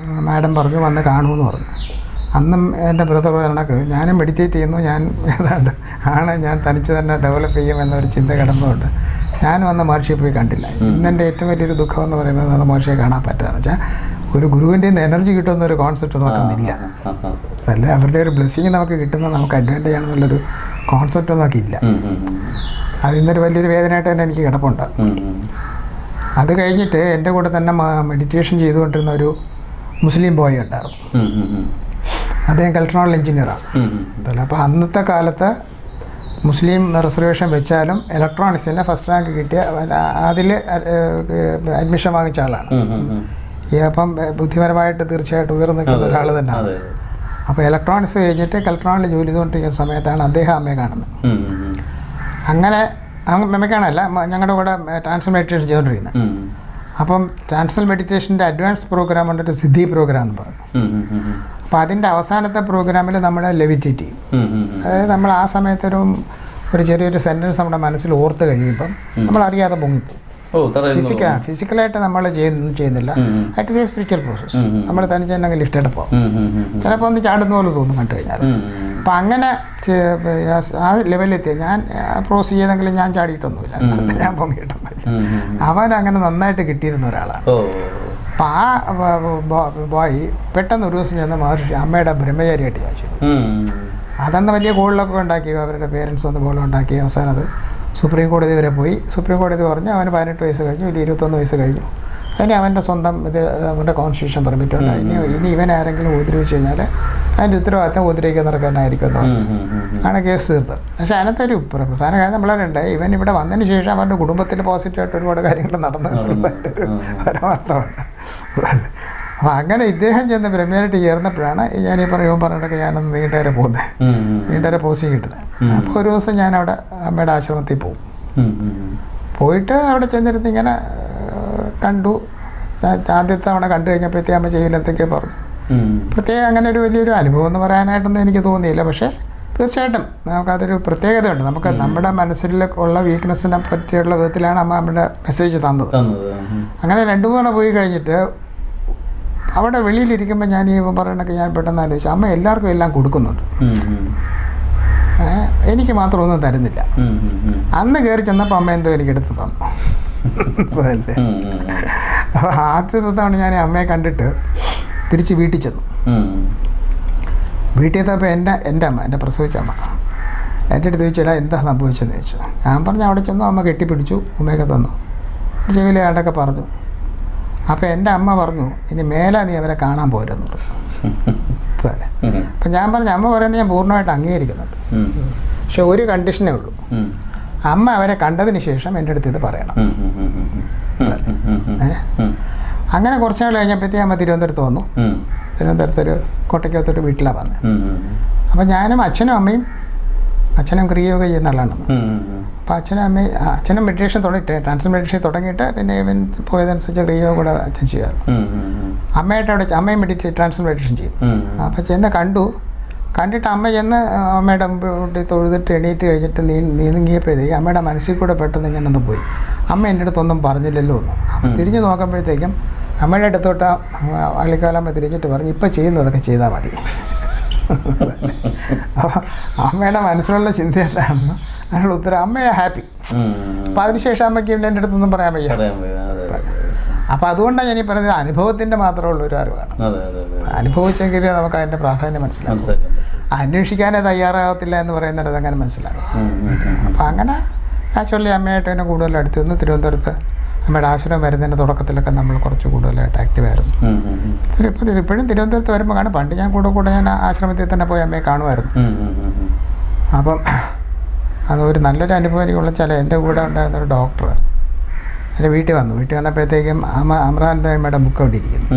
മാഡം പറഞ്ഞു വന്ന് കാണുമെന്ന് പറഞ്ഞു. അന്നും എൻ്റെ ബ്രദർ കണക്ക് ഞാനും മെഡിറ്റേറ്റ് ചെയ്യുന്നു, ഞാൻ ഏതാണ്ട് ഞാൻ തനിച്ച് തന്നെ ഡെവലപ്പ് ചെയ്യുമെന്നൊരു ചിന്ത കിടന്നുകൊണ്ട് ഞാനും അന്ന് മഹർഷിയെ പോയി കണ്ടില്ല. ഇന്നെൻ്റെ ഏറ്റവും വലിയൊരു ദുഃഖം എന്ന് പറയുന്നത് അന്ന് മഹർഷിയെ കാണാൻ പറ്റുകയെന്ന് വെച്ചാൽ ഒരു ഗുരുവിൻ്റെ എനർജി കിട്ടുമെന്നൊരു കോൺസെപ്റ്റ് നമുക്കൊന്നില്ല. അല്ല അവരുടെ ഒരു ബ്ലെസ്സിങ് നമുക്ക് കിട്ടുന്നത് നമുക്ക് അഡ്വാൻറ്റേജ് ആണെന്നുള്ളൊരു കോൺസെപ്റ്റ് നമുക്കില്ല. അത് ഇന്നൊരു വലിയൊരു വേദനയായിട്ട് തന്നെ എനിക്ക് കിടപ്പുണ്ട്. അത് കഴിഞ്ഞിട്ട് എൻ്റെ കൂടെ തന്നെ മെഡിറ്റേഷൻ ചെയ്തുകൊണ്ടിരുന്ന ഒരു മുസ്ലിം ബോയ് ഉണ്ടായിരുന്നു. അദ്ദേഹം ഇലക്ട്രോണിക്കൽ എഞ്ചിനീയറാണ്. അപ്പോൾ അന്നത്തെ കാലത്ത് മുസ്ലിം റിസർവേഷൻ വെച്ചാലും ഇലക്ട്രോണിക്സിൻ്റെ ഫസ്റ്റ് റാങ്ക് കിട്ടിയ അതിൽ അഡ്മിഷൻ വാങ്ങിച്ച ആളാണ്. അപ്പം ബുദ്ധിപരമായിട്ട് തീർച്ചയായിട്ടും ഉയർന്നു നിൽക്കുന്ന ഒരാൾ തന്നെയാണ്. അപ്പോൾ ഇലക്ട്രോണിക്സ് കഴിഞ്ഞിട്ട് ഇലക്ട്രോണിൽ ജോലി ചെയ്തുകൊണ്ടിരിക്കുന്ന സമയത്താണ് അദ്ദേഹം അമ്മയെ കാണുന്നത്. അങ്ങനെ അമ്മയെ കാണാനല്ല, ഞങ്ങളുടെ കൂടെ ട്രാൻസ്ഫർ മെഡിറ്റേഷൻ ചെയ്തുകൊണ്ടിരിക്കുന്നത്. അപ്പം ട്രാൻസ്ഫർ മെഡിറ്റേഷൻ്റെ അഡ്വാൻസ് പ്രോഗ്രാം ഉണ്ടൊരു സിദ്ധി പ്രോഗ്രാം എന്ന് പറഞ്ഞു. അപ്പോൾ അതിൻ്റെ അവസാനത്തെ പ്രോഗ്രാമിൽ നമ്മൾ ലെവിറ്റേറ്റ് ചെയ്യും. അതായത് നമ്മൾ ആ സമയത്തൊരു ചെറിയൊരു സെൻറ്റൻസ് നമ്മുടെ മനസ്സിൽ ഓർത്ത് കഴിയുമ്പം നമ്മളറിയാതെ പൊങ്ങിപ്പോകും. ഫിസിക്കലായിട്ട് നമ്മൾ ചെയ്യുന്നില്ല. At is A spiritual process. നമ്മൾ തനിച്ച് തന്നെ ലിഫ്റ്റഡ് പോകും. ചിലപ്പോൾ ഒന്ന് ചാടുന്ന പോലെ തോന്നും കണ്ടു കഴിഞ്ഞാൽ. അപ്പം അങ്ങനെ ആ ലെവലിലെത്തി ഞാൻ പ്രോസ് ചെയ്തെങ്കിലും ഞാൻ ചാടിയിട്ടൊന്നുമില്ല, ഞാൻ പൊങ്ങിയിട്ടൊന്നുമില്ല. അവനങ്ങനെ നന്നായിട്ട് കിട്ടിയിരുന്ന ഒരാളാണ്. അപ്പം ആ ബോയ് പെട്ടെന്ന് ഒരു ദിവസം ചെന്ന് മഹർഷി അമ്മയുടെ ബ്രഹ്മചാരിയായിട്ട് ചോദിച്ചു. അതന്ന് വലിയ ഗോളിലൊക്കെ ഉണ്ടാക്കി, അവരുടെ പേരൻസ് വന്ന് ഗോളുണ്ടാക്കി. അവസാനം അത് സുപ്രീം കോടതി വരെ പോയി. സുപ്രീം കോടതി പറഞ്ഞ് അവന് 18 വയസ്സ് കഴിഞ്ഞു, ഇല്ല 21 വയസ്സ് കഴിഞ്ഞു, അതിന് അവൻ്റെ സ്വന്തം ഇത് അവൻ്റെ കോൺസ്റ്റിറ്റ്യൂഷൻ പെർമിറ്റ് ഉണ്ട്. ഇനി ഇവൻ ആരെങ്കിലും ഉപദ്രവിച്ച് കഴിഞ്ഞാൽ അതിൻ്റെ ഉത്തരവാദിത്തം ഉപദ്രവിക്കുന്നവർക്കെന്നായിരിക്കും എന്ന് പറഞ്ഞു ആണ് കേസ് തീർത്തത്. പക്ഷേ അതിനകത്തൊരു പ്രധാന കാര്യം നമ്മളവരുണ്ട്, ഇവൻ ഇവിടെ വന്നതിന് ശേഷം അവൻ്റെ കുടുംബത്തിൽ പോസിറ്റീവായിട്ട് ഒരുപാട് കാര്യങ്ങൾ നടന്നു എന്നുള്ളതിൻ്റെ ഒരു പരമാർത്ഥമാണ്. അപ്പോൾ അങ്ങനെ ഇദ്ദേഹം ചെന്ന് ബ്രഹ്മയായിട്ട് ചേർന്നപ്പോഴാണ് ഞാൻ ഈ പറഞ്ഞിട്ടൊക്കെ ഞാനൊന്ന് നീണ്ടവരെ പോകുന്നത്, നീണ്ടവരെ പോസിങ് കിട്ടുന്നത്. അപ്പോൾ ഒരു ദിവസം ഞാൻ അവിടെ അമ്മയുടെ ആശ്രമത്തിൽ പോകും. പോയിട്ട് അവിടെ ചെന്നിരുന്ന് ഇങ്ങനെ കണ്ടു. ആദ്യത്തെ തവണ കണ്ടു കഴിഞ്ഞപ്പോഴത്തേക്ക് അമ്മ ചെയ്യില്ലെന്നൊക്കെ പറഞ്ഞു. പ്രത്യേകം അങ്ങനെ ഒരു വലിയൊരു അനുഭവം എന്ന് പറയാനായിട്ടൊന്നും എനിക്ക് തോന്നിയില്ല. പക്ഷേ തീർച്ചയായിട്ടും നമുക്കതൊരു പ്രത്യേകതയുണ്ട്. നമുക്ക് നമ്മുടെ മനസ്സിൽ ഉള്ള വീക്ക്നെസ്സിനെ പറ്റിയുള്ള വിധത്തിലാണ് അമ്മ നമ്മുടെ മെസ്സേജ് തന്നത്. അങ്ങനെ 2-3 തവണ പോയി കഴിഞ്ഞിട്ട് അവിടെ വെളിയിലിരിക്കുമ്പോൾ ഞാൻ ഈ പറയണൊക്കെ ഞാൻ പെട്ടെന്ന് ആലോചിച്ചു, അമ്മ എല്ലാവർക്കും എല്ലാം കൊടുക്കുന്നുണ്ട്, എനിക്ക് മാത്രം ഒന്നും തരുന്നില്ല. അന്ന് കയറി ചെന്നപ്പോൾ അമ്മ എന്തോ എനിക്ക് എടുത്ത് തന്നു. അല്ലേ? അപ്പോൾ ആദ്യത്തെ തവണ ഞാൻ അമ്മയെ കണ്ടിട്ട് തിരിച്ച് വീട്ടിൽ ചെന്നു. വീട്ടിൽ എത്തപ്പോൾ എൻ്റെ അമ്മ, എൻ്റെ പ്രസവിച്ച അമ്മ എൻ്റെ അടുത്ത് ചോദിച്ചാൽ എന്താ സംഭവിച്ചതെന്ന് ചോദിച്ചു. ഞാൻ പറഞ്ഞു അവിടെ ചെന്നു. അമ്മ കെട്ടിപ്പിടിച്ചു, ഉമ്മയൊക്കെ തന്നു, ചെവിയിലെ ആണ്ടൊക്കെ പറഞ്ഞു. അപ്പോൾ എൻ്റെ അമ്മ പറഞ്ഞു, ഇനി മേലെ നീ അവരെ കാണാൻ പോരെന്ന് പറഞ്ഞു. അപ്പം ഞാൻ പറഞ്ഞു, അമ്മ പറയുന്നത് ഞാൻ പൂർണ്ണമായിട്ട് അംഗീകരിക്കുന്നുണ്ട്, പക്ഷെ ഒരു കണ്ടീഷനേ ഉള്ളൂ, അമ്മ അവരെ കണ്ടതിന് ശേഷം എൻ്റെ അടുത്ത് ഇത് പറയണം. അങ്ങനെ കുറച്ച് നാൾ കഴിഞ്ഞപ്പോഴത്തേക്ക് അമ്മ തിരുവനന്തപുരത്ത് വന്നു. തിരുവനന്തപുരത്തൊരു കോട്ടയ്ക്കകത്തൊരു വീട്ടിലാണ് പറഞ്ഞത്. അപ്പം ഞാനും അച്ഛനും അമ്മയും, അച്ഛനും ക്രിയയോഗ ചെയ്യുന്ന ആളാണ്. അപ്പോൾ അച്ഛനും മെഡിറ്റേഷൻ ട്രാൻസ്ഫർ മെഡിറ്റേഷൻ തുടങ്ങിയിട്ട് പിന്നെ ഇവൻ പോയതനുസരിച്ച് ക്രിയയോഗ കൂടെ അച്ഛൻ ചെയ്യാറ്. അമ്മയായിട്ട് അവിടെ അമ്മയും ട്രാൻസ്ഫർ മെഡിറ്റേഷൻ ചെയ്യും. അപ്പോൾ ചെന്ന് കണ്ടിട്ട് അമ്മ ചെന്ന് അമ്മയുടെ മുമ്പിൽ തൊഴുതിട്ട് എണീറ്റ് കഴിഞ്ഞിട്ട് നീങ്ങിയപ്പോഴത്തേക്ക് അമ്മയുടെ മനസ്സിൽ കൂടെ പെട്ടെന്ന് ഞാനൊന്ന് പോയി, അമ്മ എൻ്റെ അടുത്തൊന്നും പറഞ്ഞില്ലല്ലോ എന്ന്. അപ്പം തിരിഞ്ഞ് നോക്കുമ്പോഴത്തേക്കും അമ്മയുടെ അടുത്തോട്ട് വള്ളിക്കാലമ്മ തിരിച്ചിട്ട് പറഞ്ഞു, ഇപ്പം ചെയ്യുന്നതൊക്കെ ചെയ്താൽ മതി. അപ്പോൾ അമ്മയുടെ മനസ്സിലുള്ള ചിന്ത എന്താണെന്ന് അതിനുള്ള ഉത്തരം അമ്മയെ ഹാപ്പി. അപ്പം അതിനുശേഷം അമ്മയ്ക്ക് എൻ്റെ അടുത്തൊന്നും പറയാൻ വയ്യ. അപ്പോൾ അതുകൊണ്ടാണ് ഞാൻ ഈ പറയുന്നത്, അനുഭവത്തിൻ്റെ മാത്രമുള്ള ഒരു അറിവാണ്. അനുഭവിച്ചെങ്കിൽ നമുക്ക് അതിൻ്റെ പ്രാധാന്യം മനസ്സിലാക്കും. അന്വേഷിക്കാനേ തയ്യാറാകത്തില്ല എന്ന് പറയുന്നത് അങ്ങനെ മനസ്സിലാകും. അപ്പം അങ്ങനെ ആക്ച്വലി അമ്മയായിട്ട് തന്നെ കൂടുതൽ അടുത്ത് വന്നു. തിരുവനന്തപുരത്ത് അമ്മയുടെ ആശ്രമം വരുന്നതിൻ്റെ തുടക്കത്തിലൊക്കെ നമ്മൾ കുറച്ച് കൂടുതലായിട്ട് ആക്റ്റീവായിരുന്നു. ഇപ്പോഴും തിരുവനന്തപുരത്ത് വരുമ്പോൾ കാണും. പണ്ട് ഞാൻ കൂടെ ഞാൻ ആശ്രമത്തിൽ തന്നെ പോയി അമ്മയെ കാണുമായിരുന്നു. അപ്പം അതൊരു നല്ലൊരു അനുഭവം എനിക്കുള്ള വെച്ചാൽ എൻ്റെ കൂടെ ഉണ്ടായിരുന്നൊരു ഡോക്ടർ എൻ്റെ വീട്ടിൽ വന്നപ്പോഴത്തേക്കും അമൃതാനന്ദമ്മയുടെ ബുക്ക് അവിടെ ഇരിക്കുന്നു.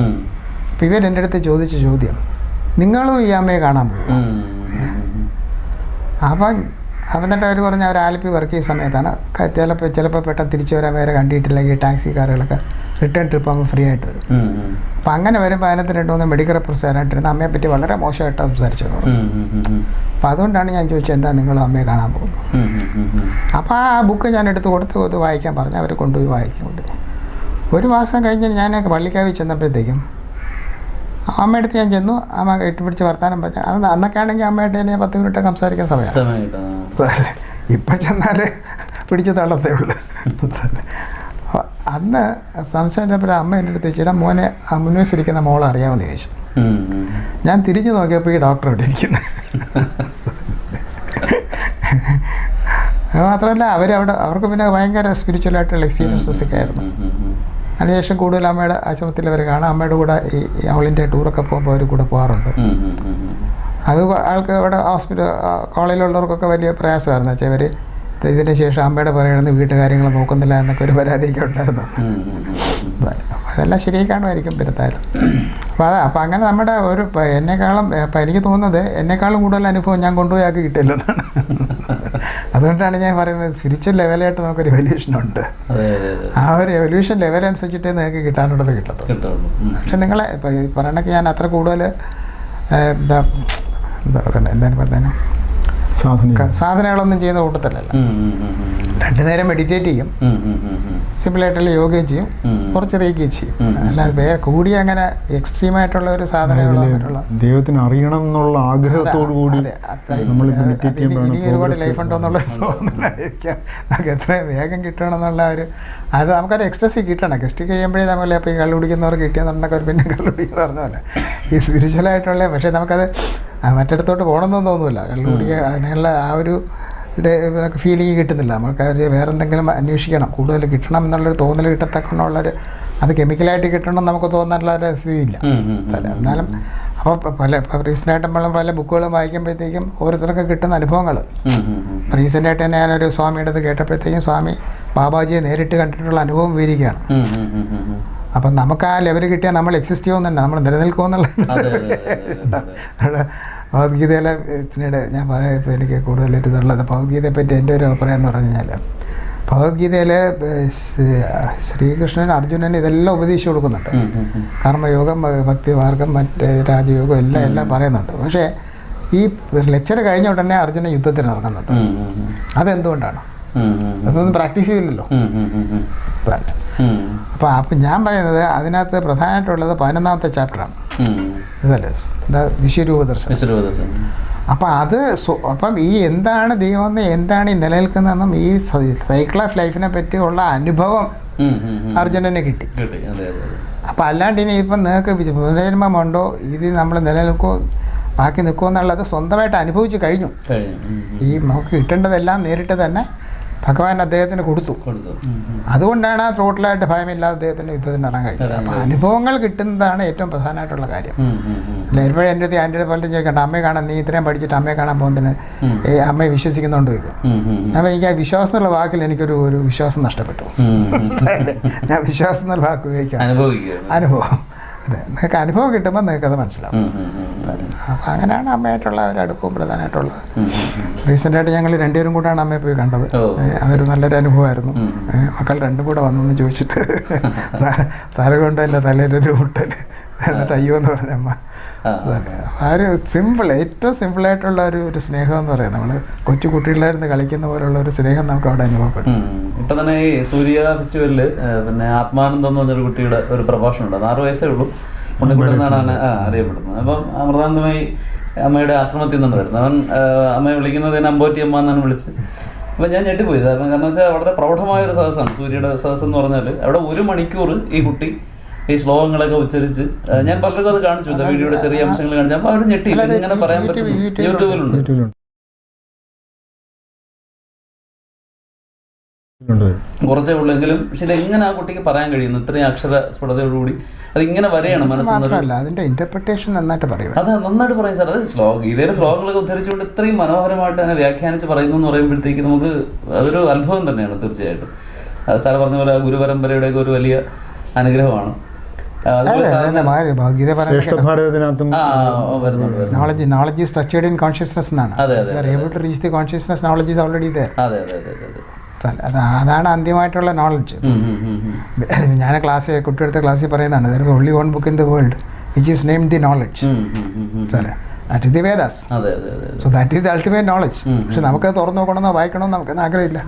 അപ്പം ഇവരെൻ്റെ അടുത്ത് ചോദിച്ച ചോദ്യം, നിങ്ങളും ഈ അമ്മയെ കാണാൻ പോകും? അപ്പം എന്നിട്ട് അവർ പറഞ്ഞ അവർ ആലപ്പി വർക്ക് ചെയ്യുന്ന സമയത്താണ് ചിലപ്പോൾ പെട്ടെന്ന് തിരിച്ചു വരാൻ വേറെ കണ്ടിട്ടില്ലെങ്കിൽ ടാക്സിക്കാരുകളൊക്കെ റിട്ടേൺ ട്രിപ്പ് ആകുമ്പോൾ ഫ്രീ ആയിട്ട് വരും. അപ്പം അങ്ങനെ വരുമ്പോൾ അതിനകത്ത് 2-3 മെഡിക്കൽ റെപ്രസെൻ്റേറ്റീവായിട്ടിരുന്ന അമ്മയെ പറ്റി വളരെ മോശമായിട്ട് സംസാരിച്ചത്. അപ്പം അതുകൊണ്ടാണ് ഞാൻ ചോദിച്ചത്, എന്താ നിങ്ങൾ അമ്മയെ കാണാൻ പോകുന്നത്? അപ്പോൾ ആ ബുക്ക് ഞാൻ എടുത്ത് കൊടുത്ത് ഇത് വായിക്കാൻ പറഞ്ഞു. അവർ കൊണ്ടുപോയി വായിക്കുന്നുണ്ട്. 1 മാസം കഴിഞ്ഞ് ഞാൻ പള്ളിക്കാവിൽ ചെന്നപ്പോഴത്തേക്കും അമ്മയുടെ അടുത്ത് ഞാൻ ചെന്നു. അമ്മ കെട്ടിപ്പിടിച്ച് വർത്താനം പറഞ്ഞു. അന്നൊക്കെ ആണെങ്കിൽ അമ്മയായിട്ട് തന്നെ 10 മിനിറ്റ് സംസാരിക്കാൻ സമയമാണ്. ഇപ്പം ചെന്നാൽ പിടിച്ച് തള്ളത്തേ ഉള്ളൂ. അന്ന് സംസാരിച്ചപ്പോൾ അമ്മ എൻ്റെ അടുത്ത് ചോദിച്ചാൽ മോനെ മുൻവശിരിക്കുന്ന മോളെ അറിയാമെന്ന് ചോദിച്ചു. ഞാൻ തിരിഞ്ഞു നോക്കിയപ്പോൾ ഈ ഡോക്ടർ ഇവിടെ ഇരിക്കുന്നു. അത് മാത്രമല്ല അവർക്ക് പിന്നെ ഭയങ്കര സ്പിരിച്വലായിട്ടുള്ള എക്സ്പീരിയൻസസ് ഒക്കെ ആയിരുന്നു. അതിനുശേഷം കൂടുതൽ അമ്മയുടെ ആശ്രമത്തിൽ അവർ കാണാം. അമ്മയുടെ കൂടെ ഈ അവളിൻ്റെ ടൂറൊക്കെ പോകുമ്പോൾ അവർ കൂടെ പോകാറുണ്ട്. അത് ആൾക്ക് ഇവിടെ കോളേജിലുള്ളവർക്കൊക്കെ വലിയ പ്രയാസമായിരുന്നു. വെച്ചാൽ ഇവർ ഇതിന് ശേഷം അമ്മയുടെ പറയുന്നത് വീട്ടുകാര്യങ്ങൾ നോക്കുന്നില്ല എന്നൊക്കെ ഒരു പരാതിയൊക്കെ ഉണ്ടായിരുന്നു. അപ്പോൾ അതെല്ലാം ശരിയായി കാണുമായിരിക്കും പിന്നത്തായാലും. അപ്പോൾ അങ്ങനെ നമ്മുടെ ഒരു അപ്പം എനിക്ക് തോന്നുന്നത് എന്നെക്കാളും കൂടുതൽ അനുഭവം ഞാൻ കൊണ്ടുപോയി ആക്കി കിട്ടില്ലെന്നാണ്. അതുകൊണ്ടാണ് ഞാൻ പറയുന്നത്, സ്പിരിച്വൽ ലെവലായിട്ട് നമുക്കൊരു എവല്യൂഷനുണ്ട്. ആ ഒരു എവല്യൂഷൻ ലെവൽ അനുസരിച്ചിട്ടേ നിങ്ങൾക്ക് കിട്ടാനുള്ളത് കിട്ടത്തുള്ളൂ. പക്ഷെ നിങ്ങളെ ഇപ്പം പറയണക്ക് ഞാൻ അത്ര കൂടുതൽ എന്താ പറയുന്നത്, എന്തായാലും പറഞ്ഞാൽ സാധനങ്ങളൊന്നും ചെയ്യുന്ന കൂട്ടത്തിലല്ല. 2 നേരം മെഡിറ്റേറ്റ് ചെയ്യും, സിമ്പിളായിട്ടുള്ള യോഗയും ചെയ്യും, കുറച്ച് റേക്കുകയും ചെയ്യും. അല്ലാതെ വേറെ കൂടി അങ്ങനെ എക്സ്ട്രീമായിട്ടുള്ള ഒരു സാധനങ്ങളോ അങ്ങനെയുള്ള ദൈവത്തിന് അറിയണം എന്നുള്ള ആഗ്രഹത്തോടു കൂടി ഇനി ഒരുപാട് ലൈഫ് ഉണ്ടോ എന്നുള്ള തോന്നലായിരിക്കാം. നമുക്ക് എത്രയും വേഗം കിട്ടണമെന്നുള്ള അത് നമുക്കൊരു എക്സ്ട്രസി കിട്ടണം. ഗസ്റ്റ് കഴിയുമ്പോഴേ നമ്മളെ അപ്പോൾ ഈ കള്ളു കുടിക്കുന്നവർക്ക് കിട്ടിയെന്നുണ്ടെങ്കിൽ അവർ പിന്നെ കള്ളു കുടിക്കുന്ന പറഞ്ഞ പോലെ ഈ സ്പിരിച്വലായിട്ടുള്ള. പക്ഷേ നമുക്കത് മറ്റിടത്തോട്ട് പോകണമെന്നൊന്നും തോന്നുന്നില്ല. കള്ളു കുടിക്കുക അതിനുള്ള ആ ഒരു ഫീലിംഗ് കിട്ടുന്നില്ല. നമുക്ക് വേറെ എന്തെങ്കിലും അന്വേഷിക്കണം, കൂടുതൽ കിട്ടണം എന്നുള്ളൊരു തോന്നൽ കിട്ടത്തക്കണ്ണുള്ളൊരു, അത് കെമിക്കലായിട്ട് കിട്ടണം നമുക്ക് തോന്നാനുള്ള ഒരു സ്ഥിതിയില്ല. എന്നാലും അപ്പോൾ ഇപ്പോൾ റീസെൻ്റായിട്ട് നമ്മൾ പല ബുക്കുകളും വായിക്കുമ്പോഴത്തേക്കും ഓരോരുത്തർക്ക് കിട്ടുന്ന അനുഭവങ്ങൾ. റീസെൻ്റായിട്ട് തന്നെ ഞാനൊരു സ്വാമിയുടെ അത് കേട്ടപ്പോഴത്തേക്കും സ്വാമി ബാബാജിയെ നേരിട്ട് കണ്ടിട്ടുള്ള അനുഭവം വിവരിക്കുകയാണ്. അപ്പം നമുക്ക് ആ ലെവൽ കിട്ടിയാൽ നമ്മൾ എക്സിസ്റ്റ് ചെയ്യുമെന്നുണ്ട്, നമ്മൾ നിലനിൽക്കുമെന്നുള്ള ഭഗവത്ഗീതയിലെ പിന്നീട് ഞാൻ ഇപ്പോൾ എനിക്ക് കൂടുതലായിട്ട് ഇതുള്ളത് ഭഗവത്ഗീതയെ പറ്റി എൻ്റെ ഒരു അഭിപ്രായം എന്ന് പറഞ്ഞു കഴിഞ്ഞാൽ, ഭഗവത്ഗീതയിൽ ശ്രീകൃഷ്ണൻ അർജുനന് ഇതെല്ലാം ഉപദേശിച്ചു കൊടുക്കുന്നുണ്ട്. കർമ്മയോഗം, ഭക്തിമാർഗം, മറ്റ് രാജയോഗം എല്ലാം പറയുന്നുണ്ട്. പക്ഷേ ഈ ലെക്ചർ കഴിഞ്ഞ ഉടനെ അർജുനൻ യുദ്ധത്തിന് ഇറങ്ങുന്നുണ്ട്. അതെന്തുകൊണ്ടാണ്? അതൊന്നും പ്രാക്ടീസ് ചെയ്തില്ലല്ലോ. അപ്പം ഞാൻ പറയുന്നത് അതിനകത്ത് പ്രധാനമായിട്ടുള്ളത് 11ാമത്തെ ചാപ്റ്ററാണ്. ഇതല്ലേ എന്താ വിശ്വരൂപ ദർശനം. അപ്പം അപ്പം ഈ എന്താണ് ദൈവം, എന്താണ് ഈ നിലനിൽക്കുന്നതെന്നും ഈ സൈക്കിൾ ഓഫ് ലൈഫിനെ പറ്റിയുള്ള അനുഭവം അർജുനനെ കിട്ടി. അപ്പം അല്ലാണ്ട് ഇനി ഇപ്പം നിങ്ങൾക്ക് പുനർജന്മമുണ്ടോ, ഇത് നമ്മൾ നിലനിൽക്കുമോ ബാക്കി നിൽക്കുമോ എന്നുള്ളത് സ്വന്തമായിട്ട് അനുഭവിച്ച് കഴിഞ്ഞു. ഈ നമുക്ക് കിട്ടേണ്ടതെല്ലാം നേരിട്ട് തന്നെ ഭഗവാൻ അദ്ദേഹത്തിന് കൊടുത്തു. അതുകൊണ്ടാണ് ആ ടോട്ടലായിട്ട് ഭയമില്ലാതെ അദ്ദേഹത്തിന് യുദ്ധത്തിന് ഇറങ്ങാൻ കഴിഞ്ഞത്. അപ്പം അനുഭവങ്ങൾ കിട്ടുന്നതാണ് ഏറ്റവും പ്രധാനമായിട്ടുള്ള കാര്യം. അല്ല എപ്പോഴും എൻ്റെ അടുത്ത് പലരും ചോദിക്കണ്ട, അമ്മയെ കാണാൻ നീ ഇത്രയും പഠിച്ചിട്ട് അമ്മയെ കാണാൻ പോകുന്നതിന് അമ്മയെ വിശ്വസിക്കുന്നുണ്ട് ചോദിക്കും. അപ്പം എനിക്ക് ആ വിശ്വാസം എന്നുള്ള വാക്കിൽ എനിക്കൊരു വിശ്വാസം നഷ്ടപ്പെട്ടു. ഞാൻ വിശ്വാസം എന്നുള്ള വാക്ക് ഉപയോഗിക്കാം. അനുഭവം, അതെ, നിങ്ങൾക്ക് അനുഭവം കിട്ടുമ്പോൾ നിങ്ങൾക്കത് മനസ്സിലാവും. അപ്പം അങ്ങനെയാണ് അമ്മയായിട്ടുള്ള ഒരു അടുപ്പവും പ്രധാനമായിട്ടുള്ളത്. റീസെൻ്റായിട്ട് ഞങ്ങൾ രണ്ടുപേരും കൂടെയാണ് അമ്മയെ പോയി കണ്ടത്. അതൊരു നല്ലൊരു അനുഭവമായിരുന്നു. മക്കൾ രണ്ടും കൂടെ വന്നെന്ന് ചോദിച്ചിട്ട് തല കൊണ്ട് എൻ്റെ തലയിലൊരു മുട്ടൽ, എന്നിട്ട് അയ്യോ എന്ന് പറഞ്ഞ അമ്മ. ആ ഒരു ഏറ്റവും സിമ്പിളായിട്ടുള്ള ഒരു സ്നേഹം എന്ന് പറയുന്നത്, നമ്മൾ കൊച്ചു കുട്ടികളായിരുന്നു കളിക്കുന്ന പോലുള്ള ഒരു സ്നേഹം നമുക്ക് അവിടെ അനുഭവപ്പെടും. ഇപ്പം തന്നെ ഈ സൂര്യ ഫെസ്റ്റിവലിൽ പിന്നെ ആത്മാനന്ദം എന്ന് പറഞ്ഞൊരു കുട്ടിയുടെ ഒരു പ്രഭാഷണം ഉണ്ട്. 6 വയസ്സേ ഉള്ളൂ, ഉണ്ണിക്കുട്ടനാണ് അറിയപ്പെടുന്നത്. അപ്പം അമൃതാനന്ദമായി അമ്മയുടെ ആശ്രമത്തിൽ നിന്നാണ് വരുന്നത്. അവൻ അമ്മയെ വിളിക്കുന്നതിന് അമ്പോറ്റി അമ്മ എന്നാണ് വിളിച്ച്. അപ്പം ഞാൻ ഞെട്ടിപ്പോയി. കാരണം വെച്ചാൽ വളരെ പ്രൗഢമായ ഒരു സദസ്സാണ് സൂര്യയുടെ സദസ്സ് എന്ന് പറഞ്ഞാൽ. അവിടെ 1 മണിക്കൂർ ഈ കുട്ടി ഈ ശ്ലോകങ്ങളൊക്കെ ഉച്ചരിച്ച്, ഞാൻ പലർക്കും അത് കാണിച്ചു, വീഡിയോയുടെ ചെറിയ അംശങ്ങൾ കാണിച്ചു. അപ്പോൾ അവർ ഞെട്ടി, ഇങ്ങനെ പറയാൻ പറ്റും. യൂട്യൂബിലുണ്ട്. കുറച്ചേ ഉള്ളെങ്കിലും പക്ഷെ ഇതെങ്ങനെ ആ കുട്ടിക്ക് പറയാൻ കഴിയുന്നു ഇത്രയും അക്ഷര സ്ഫുടതയോടുകൂടി? അതിങ്ങനെ വരെയാണ് മനസ്സിൽ. അതിന്റെ ഇന്റർപ്രിട്ടേഷൻ നന്നായിട്ട് പറയും. അത് നന്നായിട്ട് പറയും സാർ. അത് ഗീതയുടെ ശ്ലോകങ്ങളൊക്കെ ഉദ്ധരിച്ചുകൊണ്ട് ഇത്രയും മനോഹരമായിട്ട് അതിനെ വ്യാഖ്യാനിച്ച് പറയുന്നു എന്ന് പറയുമ്പോഴത്തേക്ക് നമുക്ക് അതൊരു അത്ഭുതം തന്നെയാണ് തീർച്ചയായിട്ടും. അത് സാർ പറഞ്ഞ പോലെ ഗുരുപരമ്പരയുടെയൊക്കെ ഒരു വലിയ അനുഗ്രഹമാണ്. Knowledge is structured in consciousness എന്നാണ്. You are able to reach the consciousness, knowledge is already there. അതാണ് അന്ത്യമായിട്ടുള്ള നോളജ്. ഞാൻ കുട്ടിയെടുത്ത ക്ലാസ്സിൽ പറയുന്നതാണ്, there is only one book in the world which is named the knowledge. That is the Vedas. So that is the ultimate knowledge. പക്ഷെ നമുക്കത് തുറന്നു നോക്കണമെന്നോ വായിക്കണമെന്നോ നമുക്കൊന്നും ആഗ്രഹമില്ല.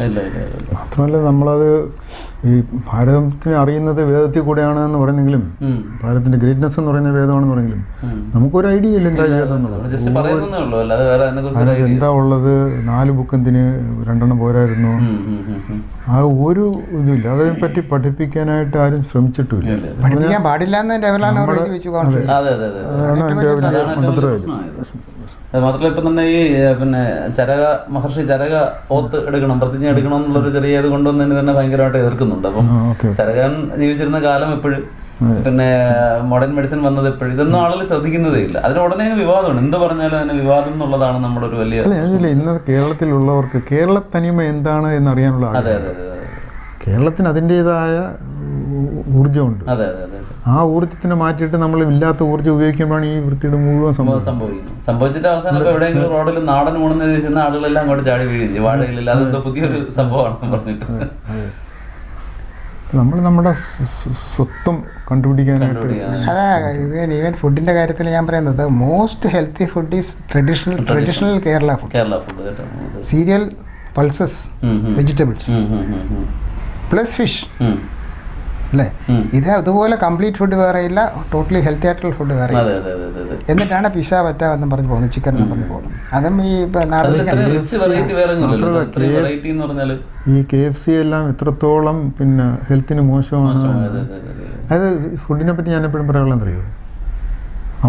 മാത്രമല്ല നമ്മളത് ഈ ഭാരതത്തിനെ അറിയുന്നത് വേദത്തിൽ കൂടെയാണ് എന്ന് പറയുന്നെങ്കിലും, ഭാരതത്തിന്റെ ഗ്രേറ്റ്നെസ് എന്ന് പറയുന്ന വേദമാണെന്ന് പറഞ്ഞെങ്കിലും നമുക്കൊരു ഐഡിയ ഇല്ല എന്താ വേദം എന്നുള്ളത്. അതിനകത്ത് എന്താ ഉള്ളത്, 4 ബുക്ക് എന്തിന് 2 എണ്ണം പോരായിരുന്നു, ആ ഒരു ഇതുമില്ല. അതിനെപ്പറ്റി പഠിപ്പിക്കാനായിട്ട് ആരും ശ്രമിച്ചിട്ടുമില്ല. പഠിപ്പിക്കാൻ പാടില്ല എന്ന് മാത്രമല്ല ഇപ്പം തന്നെ ഈ പിന്നെ മഹർഷി ചരക ഓത്ത് എടുക്കണം, പ്രതിജ്ഞ എടുക്കണം എന്നുള്ളൊരു ചെറിയ ഇത് കൊണ്ടുവന്നതിന് തന്നെ ഭയങ്കരമായിട്ട് എതിർക്കുന്നുണ്ട്. അപ്പം ചരകൻ ജീവിച്ചിരുന്ന കാലം എപ്പോഴും, പിന്നെ മോഡേൺ മെഡിസിൻ വന്നത് എപ്പോഴും, ഇതൊന്നും ആളുകൾ ശ്രദ്ധിക്കുന്നതേ ഇല്ല. അതിന് ഉടനെ വിവാദമാണ്. എന്ത് പറഞ്ഞാലും അതിന് വിവാദം എന്നുള്ളതാണ് നമ്മുടെ ഒരു വലിയ. ഇന്ന് കേരളത്തിലുള്ളവർക്ക് കേരള തനിമ എന്താണ് എന്നറിയാനുള്ള, കേരളത്തിന് അതിൻ്റെതായ ഊർജ്ജമുണ്ട്. ആ ഊർജ്ജത്തിനെ മാറ്റിയിട്ട് നമ്മൾ ഇല്ലാത്ത ഊർജ്ജം ഉപയോഗിക്കുമ്പോഴാണ് ഈ വൃത്തിയുടെ മുഴുവൻ സംഭവിച്ചിട്ട് അവസാനം എവിടെയെങ്കിലും റോഡിൽ നാടൻ ഊണെന്ന് ചോദിച്ചിരുന്ന ആളുകളെല്ലാം അങ്ങോട്ട് ചാടി വീഴും. വാഴയില്ല, അതെന്തോ പുതിയൊരു സംഭവമാണ് പറഞ്ഞിട്ട്. നമ്മൾ നമ്മുടെ സ്വത്വം കണ്ടുപിടിക്കാനായിട്ട്. ഈവൻ ഫുഡിന്റെ കാര്യത്തിൽ ഞാൻ പറയുന്നത് most healthy food is traditional Kerala food. Serial, pulses, vegetables plus fish അല്ലേ? ഇത് അതുപോലെ കംപ്ലീറ്റ് ഫുഡ് വേറെ ഇല്ല, ടോട്ടലി ഹെൽത്തി ആയിട്ടുള്ള ഫുഡ് വേറെ. എന്നിട്ടാണ് പിസ്സ പറ്റാന്ന് പറഞ്ഞു പോകുന്നത്, ചിക്കൻ എന്ന് പറഞ്ഞു പോകുന്നത്. അതും ഈ ഈ KFC എല്ലാം എത്രത്തോളം പിന്നെ ഹെൽത്തിന് മോശമാണ്. അതായത് ഫുഡിനെ പറ്റി ഞാൻ എപ്പോഴും പറയാനുള്ളത് അറിയോ,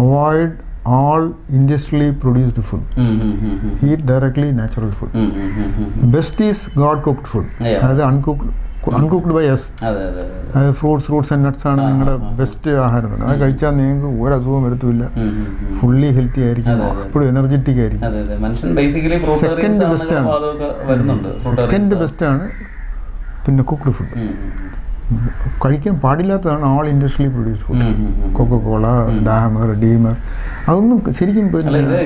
avoid all industrially produced food. Eat directly natural food. Best is God cooked food. അതായത് അൺകുക്ക്ഡ് ബൈ എസ്. അതായത് ഫ്രൂട്ട്സ് ആൻഡ് നട്ട്സ് ആണ് നിങ്ങളുടെ ബെസ്റ്റ് ആഹാരം തന്നെ. അത് കഴിച്ചാൽ നിങ്ങൾക്ക് ഒരു അസുഖം വരത്തുമില്ല, ഫുള്ളി ഹെൽത്തി ആയിരിക്കും, എപ്പോഴും എനർജറ്റിക് ആയിരിക്കും. സെക്കൻഡ് ബെസ്റ്റ് ആണ് പിന്നെ കുക്ക്ഡ് ഫുഡ്. കഴിക്കാൻ പാടില്ലാത്തതാണ് all industrially produced food. Coca Cola, ഡാമർ, ഡീമർ, അതൊന്നും ശരിക്കും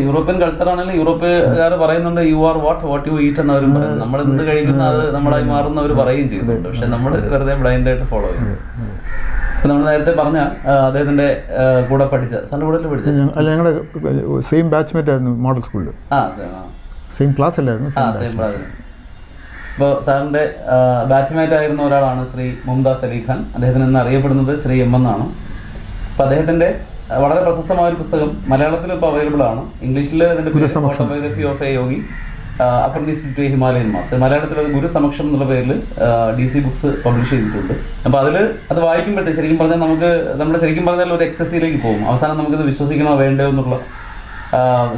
യൂറോപ്യൻ കൾച്ചർ ആണെങ്കിലും യൂറോപ്യക്കാർ പറയുന്നുണ്ട് you are what you eat എന്നവരും പറയുന്നത്. നമ്മൾ എന്ത് കഴിക്കുന്ന അത് നമ്മളായി മാറുന്നവർ പറയുകയും ചെയ്യുന്നുണ്ട്. പക്ഷെ നമ്മൾ വെറുതെ ബ്ലൈൻഡ് ആയിട്ട് ഫോളോ ചെയ്യും. നമ്മൾ നേരത്തെ പറഞ്ഞ അദ്ദേഹത്തിന്റെ കൂടെ പഠിച്ച സാറിന്റെ കൂടെ പഠിച്ച അല്ല, ഞങ്ങളുടെ സെയിം ബാച്ച്മേറ്റ് ആയിരുന്നു മോഡൽ സ്കൂളിൽ. സെയിം ക്ലാസ് അല്ലായിരുന്നു. ഇപ്പോൾ സാറിൻ്റെ ബാച്ച്മേറ്റ് ആയിരുന്ന ഒരാളാണ് ശ്രീ മുംതാസ് അലി ഖാൻ. അദ്ദേഹത്തിന് ഇന്ന് അറിയപ്പെടുന്നത് ശ്രീ എം എന്നാണ്. അപ്പോൾ അദ്ദേഹത്തിൻ്റെ വളരെ പ്രശസ്തമായ ഒരു പുസ്തകം മലയാളത്തിൽ ഇപ്പോൾ അവൈലബിൾ ആണ്. ഇംഗ്ലീഷിൽ അതിൻ്റെ autobiography of a yogi, apprentice to a Himalayan master. മലയാളത്തിൽ അത് ഗുരു സമക്ഷം എന്നുള്ള പേരിൽ DC ബുക്സ് പബ്ലിഷ് ചെയ്തിട്ടുണ്ട്. അപ്പോൾ അത് വായിക്കുമ്പോഴത്തേക്ക് ശരിക്കും പറഞ്ഞാൽ നമ്മൾ ശരിക്കും പറഞ്ഞാൽ ഒരു എക്സസൈസിലേക്ക് പോകും. അവസാനം നമുക്കിത് വിശ്വസിക്കണോ വേണ്ടോ എന്നുള്ള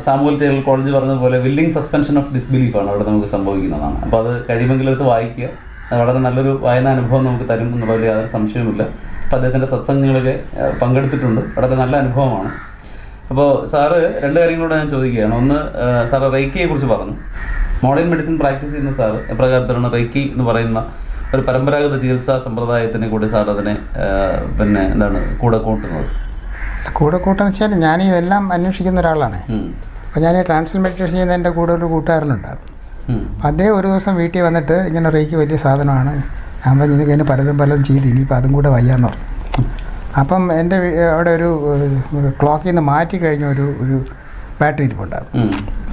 സാമൂഹ്യ കോളേജ് പറഞ്ഞതുപോലെ വില്ലിംഗ് സസ്പെൻഷൻ ഓഫ് ഡിസ്ബിലീഫാണ് അവിടെ നമുക്ക് സംഭവിക്കുന്നതാണ്. അപ്പോൾ അത് കഴിയുമെങ്കിൽ എടുത്ത് വായിക്കുക. അത് വളരെ നല്ലൊരു വായനാനുഭവം നമുക്ക് തരും എന്നുള്ളതിൽ യാതൊരു സംശയവുമില്ല. അപ്പോൾ അദ്ദേഹത്തിൻ്റെ സത്സംഗങ്ങളൊക്കെ പങ്കെടുത്തിട്ടുണ്ട്. വളരെ നല്ല അനുഭവമാണ്. അപ്പോൾ സാറ് രണ്ട് കാര്യങ്ങളോട് ഞാൻ ചോദിക്കുകയാണ്. ഒന്ന്, സാറ് റെയ്ക്കിയെ കുറിച്ച് പറഞ്ഞു. മോഡേൺ മെഡിസിൻ പ്രാക്ടീസ് ചെയ്യുന്ന സാറ് എപ്രകാരത്തിലാണ് റെയ്ക്കി എന്ന് പറയുന്ന ഒരു പരമ്പരാഗത ചികിത്സാ സമ്പ്രദായത്തിനെ കൂടി സാർ അതിനെ കൂടെ കൂട്ടുന്നത്? കൂടെ കൂട്ടെന്ന് വെച്ചാൽ ഞാൻ ഇതെല്ലാം അന്വേഷിക്കുന്ന ഒരാളാണ്. അപ്പോൾ ഞാൻ ഈ ട്രാൻസ്ഫർ മെഡിറ്റേഷൻ ചെയ്യുന്ന എൻ്റെ കൂടെ ഒരു കൂട്ടുകാരനുണ്ടായിരുന്നു. അപ്പം അദ്ദേഹം ഒരു ദിവസം വീട്ടിൽ വന്നിട്ട് ഇങ്ങനെ റേക്ക് വലിയ സാധനമാണ്, ഞാൻ പറഞ്ഞു ഇതിന് അതിന് പലതും ചെയ്ത് ഇനിയിപ്പോൾ അതും കൂടെ വയ്യാന്ന് പറഞ്ഞു. അപ്പം എൻ്റെ അവിടെ ഒരു ക്ലോക്കിൽ നിന്ന് മാറ്റി കഴിഞ്ഞ ഒരു ബാറ്ററി ഇരിപ്പുണ്ടായിരുന്നു,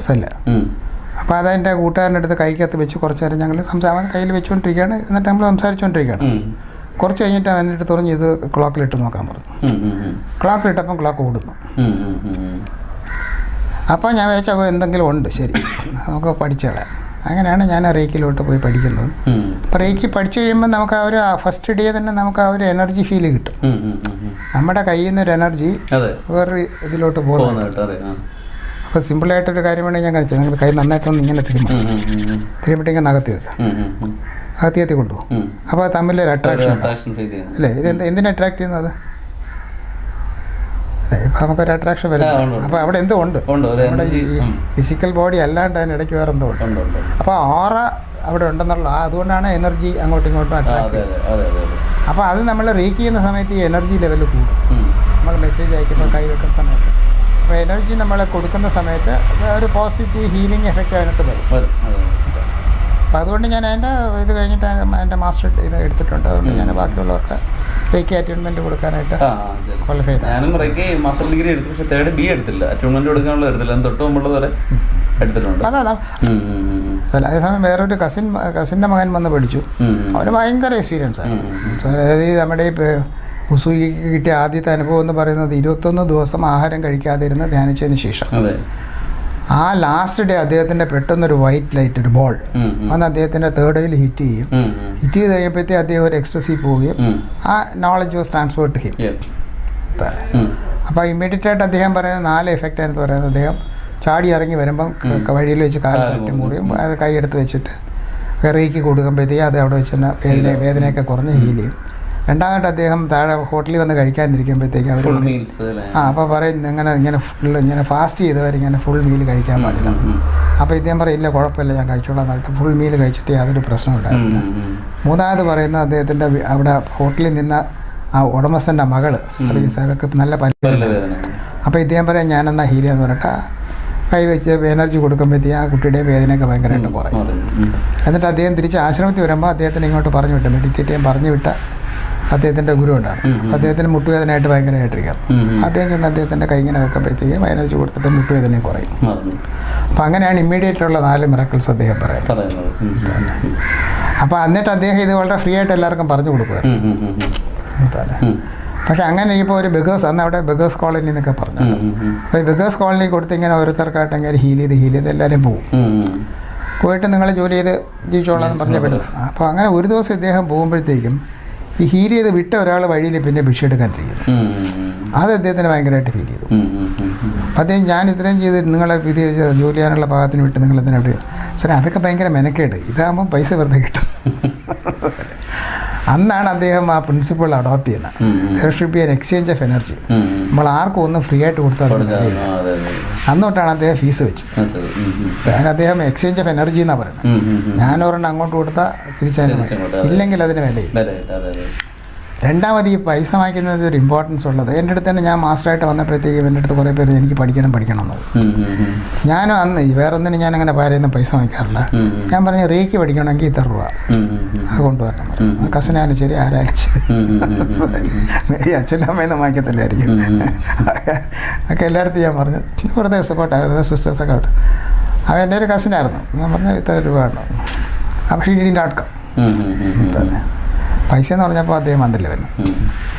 സെല്ല്. അപ്പോൾ അതെൻ്റെ കൂട്ടുകാരൻ്റെ അടുത്ത് കൈക്കകത്ത് വെച്ച് കുറച്ച് നേരം ഞങ്ങൾ കയ്യിൽ വെച്ചുകൊണ്ടിരിക്കുകയാണ്. എന്നിട്ട് നമ്മൾ സംസാരിച്ചുകൊണ്ടിരിക്കുകയാണ്. കുറച്ച് കഴിഞ്ഞിട്ട് അവൻ്റെ അടുത്ത് പറഞ്ഞ് ഇത് ക്ലോക്കിലിട്ട് നോക്കാൻ പറഞ്ഞു. ക്ലോക്കിലിട്ടപ്പം ക്ലോക്ക് ഓടുന്നു. അപ്പോൾ ഞാൻ വിചാരിച്ചപ്പോൾ എന്തെങ്കിലും ഉണ്ട്, ശരി നമുക്ക് പഠിച്ചോളാം. അങ്ങനെയാണ് ഞാൻ റേക്കിലോട്ട് പോയി പഠിക്കുന്നത്. അപ്പോൾ റേക്കി പഠിച്ചു കഴിയുമ്പോൾ നമുക്ക് ആ ഒരു ഫസ്റ്റ് ഡേ തന്നെ നമുക്ക് ആ ഒരു എനർജി ഫീൽ കിട്ടും. നമ്മുടെ കയ്യിൽ നിന്നൊരു എനർജി വേറൊരു ഇതിലോട്ട് പോകുന്നുണ്ട്. അപ്പോൾ സിമ്പിളായിട്ടൊരു കാര്യമാണ് ഞാൻ കഴിച്ചത്. നിങ്ങൾ കൈ നന്നായിട്ടൊന്ന് ഇങ്ങനെ തിരുമ്പിട്ടിങ്ങനെ നകത്തി വെക്കാം, അകത്തിയെത്തി കൊണ്ടുപോകും. അപ്പോൾ തമ്മിലൊരു അട്രാക്ഷൻ അല്ലേ? ഇത് എന്തിനാ അട്രാക്ട് ചെയ്യുന്നത്? അല്ലേ, ഇപ്പം നമുക്കൊരു അട്രാക്ഷൻ വരുന്നത്. അപ്പോൾ അവിടെ എന്തോ ഉണ്ട്, നമ്മുടെ ഈ ഫിസിക്കൽ ബോഡി അല്ലാണ്ട് അതിനിടയ്ക്ക് വേറെ എന്തോ ഉണ്ട്. അപ്പോൾ ഓറ അവിടെ ഉണ്ടെന്നുള്ള അതുകൊണ്ടാണ് എനർജി അങ്ങോട്ടും ഇങ്ങോട്ടും അട്രാക്ട് ചെയ്യുന്നത്. അപ്പോൾ അത് നമ്മൾ റീക്ക് ചെയ്യുന്ന സമയത്ത് ഈ എനർജി ലെവൽ കൂടും. നമ്മൾ മെസ്സേജ് അയക്കുമ്പോൾ കൈ വെക്കുന്ന സമയത്ത് അപ്പോൾ എനർജി നമ്മൾ കൊടുക്കുന്ന സമയത്ത് ഒരു പോസിറ്റീവ് ഹീലിംഗ് എഫക്റ്റ് അതിനകത്ത് വരും. അപ്പോൾ അതുകൊണ്ട് ഞാൻ അതിൻ്റെ ഇത് കഴിഞ്ഞിട്ട് എൻ്റെ മാസ്റ്റർ ഇത് എടുത്തിട്ടുണ്ട്. അതുകൊണ്ട് ഞാൻ ബാക്കിയുള്ളവർക്ക് റേക്കി അറ്റ്യൂൺമെൻറ്റ് കൊടുക്കാനായിട്ട് ക്വാളിഫൈ ചെയ്തു. ഞാനും റേക്കി മാസ്റ്റർ ഡിഗ്രി എടുത്തു, പക്ഷേ തേർഡ് ബി എടുത്തില്ല, അറ്റ്യൂൺമെൻറ്റ് കൊടുക്കാനുള്ള എടുത്തില്ല. തൊട്ട് മുമ്പുള്ളത് വരെ എടുത്തിട്ടുണ്ട്. അതാ അതേസമയം വേറൊരു കസിൻ്റെ മകൻ വന്ന് പഠിച്ചു. അവന് ഭയങ്കര എക്സ്പീരിയൻസ് ആണ്. അതായത് നമ്മുടെ ഈ ഉസൂയിക്ക് കിട്ടിയ ആദ്യത്തെ അനുഭവം എന്ന് പറയുന്നത് 21 ദിവസം ആഹാരം കഴിക്കാതിരുന്ന് ധ്യാനിച്ചതിന് ശേഷം ആ ലാസ്റ്റ് ഡേ അദ്ദേഹത്തിൻ്റെ പെട്ടെന്നൊരു വൈറ്റ് ലൈറ്റ്, ഒരു ബോൾ വന്ന് അദ്ദേഹത്തിൻ്റെ തേർഡ് ഐയിൽ ഹിറ്റ് ചെയ്യും. ഹിറ്റ് ചെയ്ത് കഴിയുമ്പോഴത്തേ അദ്ദേഹം ഒരു എക്സ്റ്റസി പോവുകയും ആ knowledge was transferred to him. അപ്പോൾ ഇമ്മീഡിയറ്റ് ആയിട്ട് അദ്ദേഹം പറയുന്നത് 4 എഫക്റ്റ് ആണെന്ന് പറയുന്നത്. അദ്ദേഹം ചാടി ഇറങ്ങി വരുമ്പം വഴിയിൽ വെച്ച് കാല് തട്ടി മുറിയും, അത് കൈയെടുത്ത് വെച്ചിട്ട് റേക്കി കൊടുക്കുമ്പോഴത്തേക്ക് അത് അവിടെ വെച്ച് തന്നെ വേദനയൊക്കെ കുറഞ്ഞ് ഹീൽ ചെയ്യും. രണ്ടാമത് അദ്ദേഹം താഴെ ഹോട്ടലിൽ വന്ന് കഴിക്കാനിരിക്കുമ്പോഴത്തേക്ക് അവർ അപ്പോൾ പറയും ഇങ്ങനെ ഫാസ്റ്റ് ചെയ്തവരിങ്ങനെ ഫുൾ മീൽ കഴിക്കാൻ പാടില്ല. അപ്പോൾ ഇദ്ദേഹം പറയും ഇല്ല കുഴപ്പമില്ല ഞാൻ കഴിച്ചോളാം എന്നിട്ട് ഫുൾ മീൽ കഴിച്ചിട്ട് യാതൊരു പ്രശ്നമുണ്ടായില്ല. മൂന്നാമത് പറയുന്നത് അദ്ദേഹത്തിൻ്റെ അവിടെ ഹോട്ടലിൽ നിന്ന് ആ ഉടമസ്ഥൻ്റെ മകള് സർവീസുകാർക്ക് നല്ല പരിപാടി. അപ്പോൾ ഇദ്ദേഹം പറയാം ഞാനെന്നാ ഹീൽ ചെയ്യാന്ന് പറഞ്ഞിട്ട് കൈ വെച്ച് എനർജി കൊടുക്കുമ്പോഴത്തേക്ക് ആ കുട്ടിയുടെയും വേദനയൊക്കെ ഭയങ്കരമായിട്ട് കുറയും. എന്നിട്ട് അദ്ദേഹം തിരിച്ച് ആശ്രമത്തിൽ വരുമ്പോൾ അദ്ദേഹത്തിന് ഇങ്ങോട്ട് പറഞ്ഞു വിട്ടു, മെഡിറ്റേറ്റ് ചെയ്യാൻ പറഞ്ഞു വിട്ട അദ്ദേഹത്തിൻ്റെ ഗുരു ഉണ്ടാകും. അദ്ദേഹത്തിന് മുട്ടുവേദനയായിട്ട് ഭയങ്കരമായിട്ടിരിക്കാം. അദ്ദേഹം ചെന്ന് അദ്ദേഹത്തിൻ്റെ കൈ ഇങ്ങനെ വെക്കുമ്പോഴത്തേക്കും എനർജി കൊടുത്തിട്ട് മുട്ടുവേദനയും കുറയും. അപ്പം അങ്ങനെയാണ് ഇമ്മീഡിയറ്റുള്ള 4 മിറക്കിൾസ് അദ്ദേഹം പറയുന്നത്. അപ്പോൾ എന്നിട്ട് അദ്ദേഹം ഇത് വളരെ ഫ്രീ ആയിട്ട് എല്ലാവർക്കും പറഞ്ഞു കൊടുക്കുമായിരുന്നു. പക്ഷെ അങ്ങനെ ഇപ്പോൾ ഒരു ബെഗേഴ്സ് അന്ന് അവിടെ ബെഗേഴ്സ് കോളനി എന്നൊക്കെ പറഞ്ഞു. അപ്പോൾ ഈ ബെഗേഴ്സ് കോളനി കൊടുത്ത് ഇങ്ങനെ ഓരോരുത്തർക്കായിട്ട് അങ്ങനെ ഹീൽ ചെയ്ത് എല്ലാവരും പോകും. പോയിട്ട് നിങ്ങൾ ജോലി ചെയ്ത് ജീവിച്ചോളാം എന്ന് പറഞ്ഞ വിടുന്നത്. അപ്പോൾ അങ്ങനെ ഒരു ദിവസം ഇദ്ദേഹം പോകുമ്പോഴത്തേക്കും ഈ ഹീൽ ചെയ്ത് വിട്ട ഒരാൾ വഴിയിൽ പിന്നെ ഭിക്ഷ എടുക്കാനിരിക്കുന്നു. അത് അദ്ദേഹത്തിന് ഭയങ്കരമായിട്ട് ഫീൽ ചെയ്തു. അപ്പം അദ്ദേഹം ഞാൻ ഇത്രയും ചെയ്ത് നിങ്ങളെ ഇത് ജോലി ചെയ്യാനുള്ള ഭാഗത്തിന് വിട്ട് നിങ്ങൾ എന്തിനാ സാറേ അതൊക്കെ ഭയങ്കര മെനക്കേട്, ഇതാകുമ്പോൾ പൈസ വെറുതെ കിട്ടും. അന്നാണ് അദ്ദേഹം ആ പ്രിൻസിപ്പിൾ അഡോപ്റ്റ് ചെയ്യുന്നത്. There should be an exchange of energy. നമ്മൾ ആർക്കും ഒന്നും ഫ്രീ ആയിട്ട് കൊടുത്താൽ കാര്യമില്ല. അന്നോട്ടാണ് അദ്ദേഹം ഫീസ് വെച്ച്. അദ്ദേഹം എക്സ്ചേഞ്ച് ഓഫ് എനർജി എന്നാണ് പറയുന്നത്. ഞാൻ ഒരെണ്ണം അങ്ങോട്ട് കൊടുത്താൽ തിരിച്ചതിന് ഇല്ലെങ്കിൽ അതിന് വിലയില്ല. രണ്ടാമത് ഈ പൈസ വാങ്ങിക്കുന്നത് ഒരു ഇമ്പോർട്ടൻസ് ഉള്ളത്. എൻ്റെ അടുത്ത് തന്നെ ഞാൻ മാസ്റ്ററായിട്ട് വന്നപ്പോഴത്തേക്കും എൻ്റെ അടുത്ത് കുറേ പേര് എനിക്ക് പഠിക്കണം എന്നത്. ഞാനും അന്ന് വേറൊന്നിനും ഞാൻ അങ്ങനെ പാരയൊന്നും പൈസ വാങ്ങിക്കാറില്ല. ഞാൻ പറഞ്ഞു റേക്ക് പഠിക്കണമെങ്കിൽ ഇത്ര രൂപ അത് കൊണ്ടുവരണം. കസിനായാലും ശരി ആരായാലും ശരി, ഈ അച്ഛനും അമ്മയൊന്നും വാങ്ങിക്കത്തില്ലായിരിക്കും. ഒക്കെ എല്ലായിടത്തും ഞാൻ പറഞ്ഞു വെറുതെ സപ്പോർട്ടായിരുന്നു, സിസ്റ്റേഴ്സൊക്കെ ആവട്ടെ. അവൻ എൻ്റെ ഒരു കസിനായിരുന്നു. ഞാൻ പറഞ്ഞു ഇത്ര രൂപ ഉണ്ടോ, അപ്പോൾ ഷീഡിൻ്റെ ആട്കം തന്നെ പൈസ എന്ന് പറഞ്ഞപ്പോൾ അദ്ദേഹം വന്നില്ല വരുന്നു.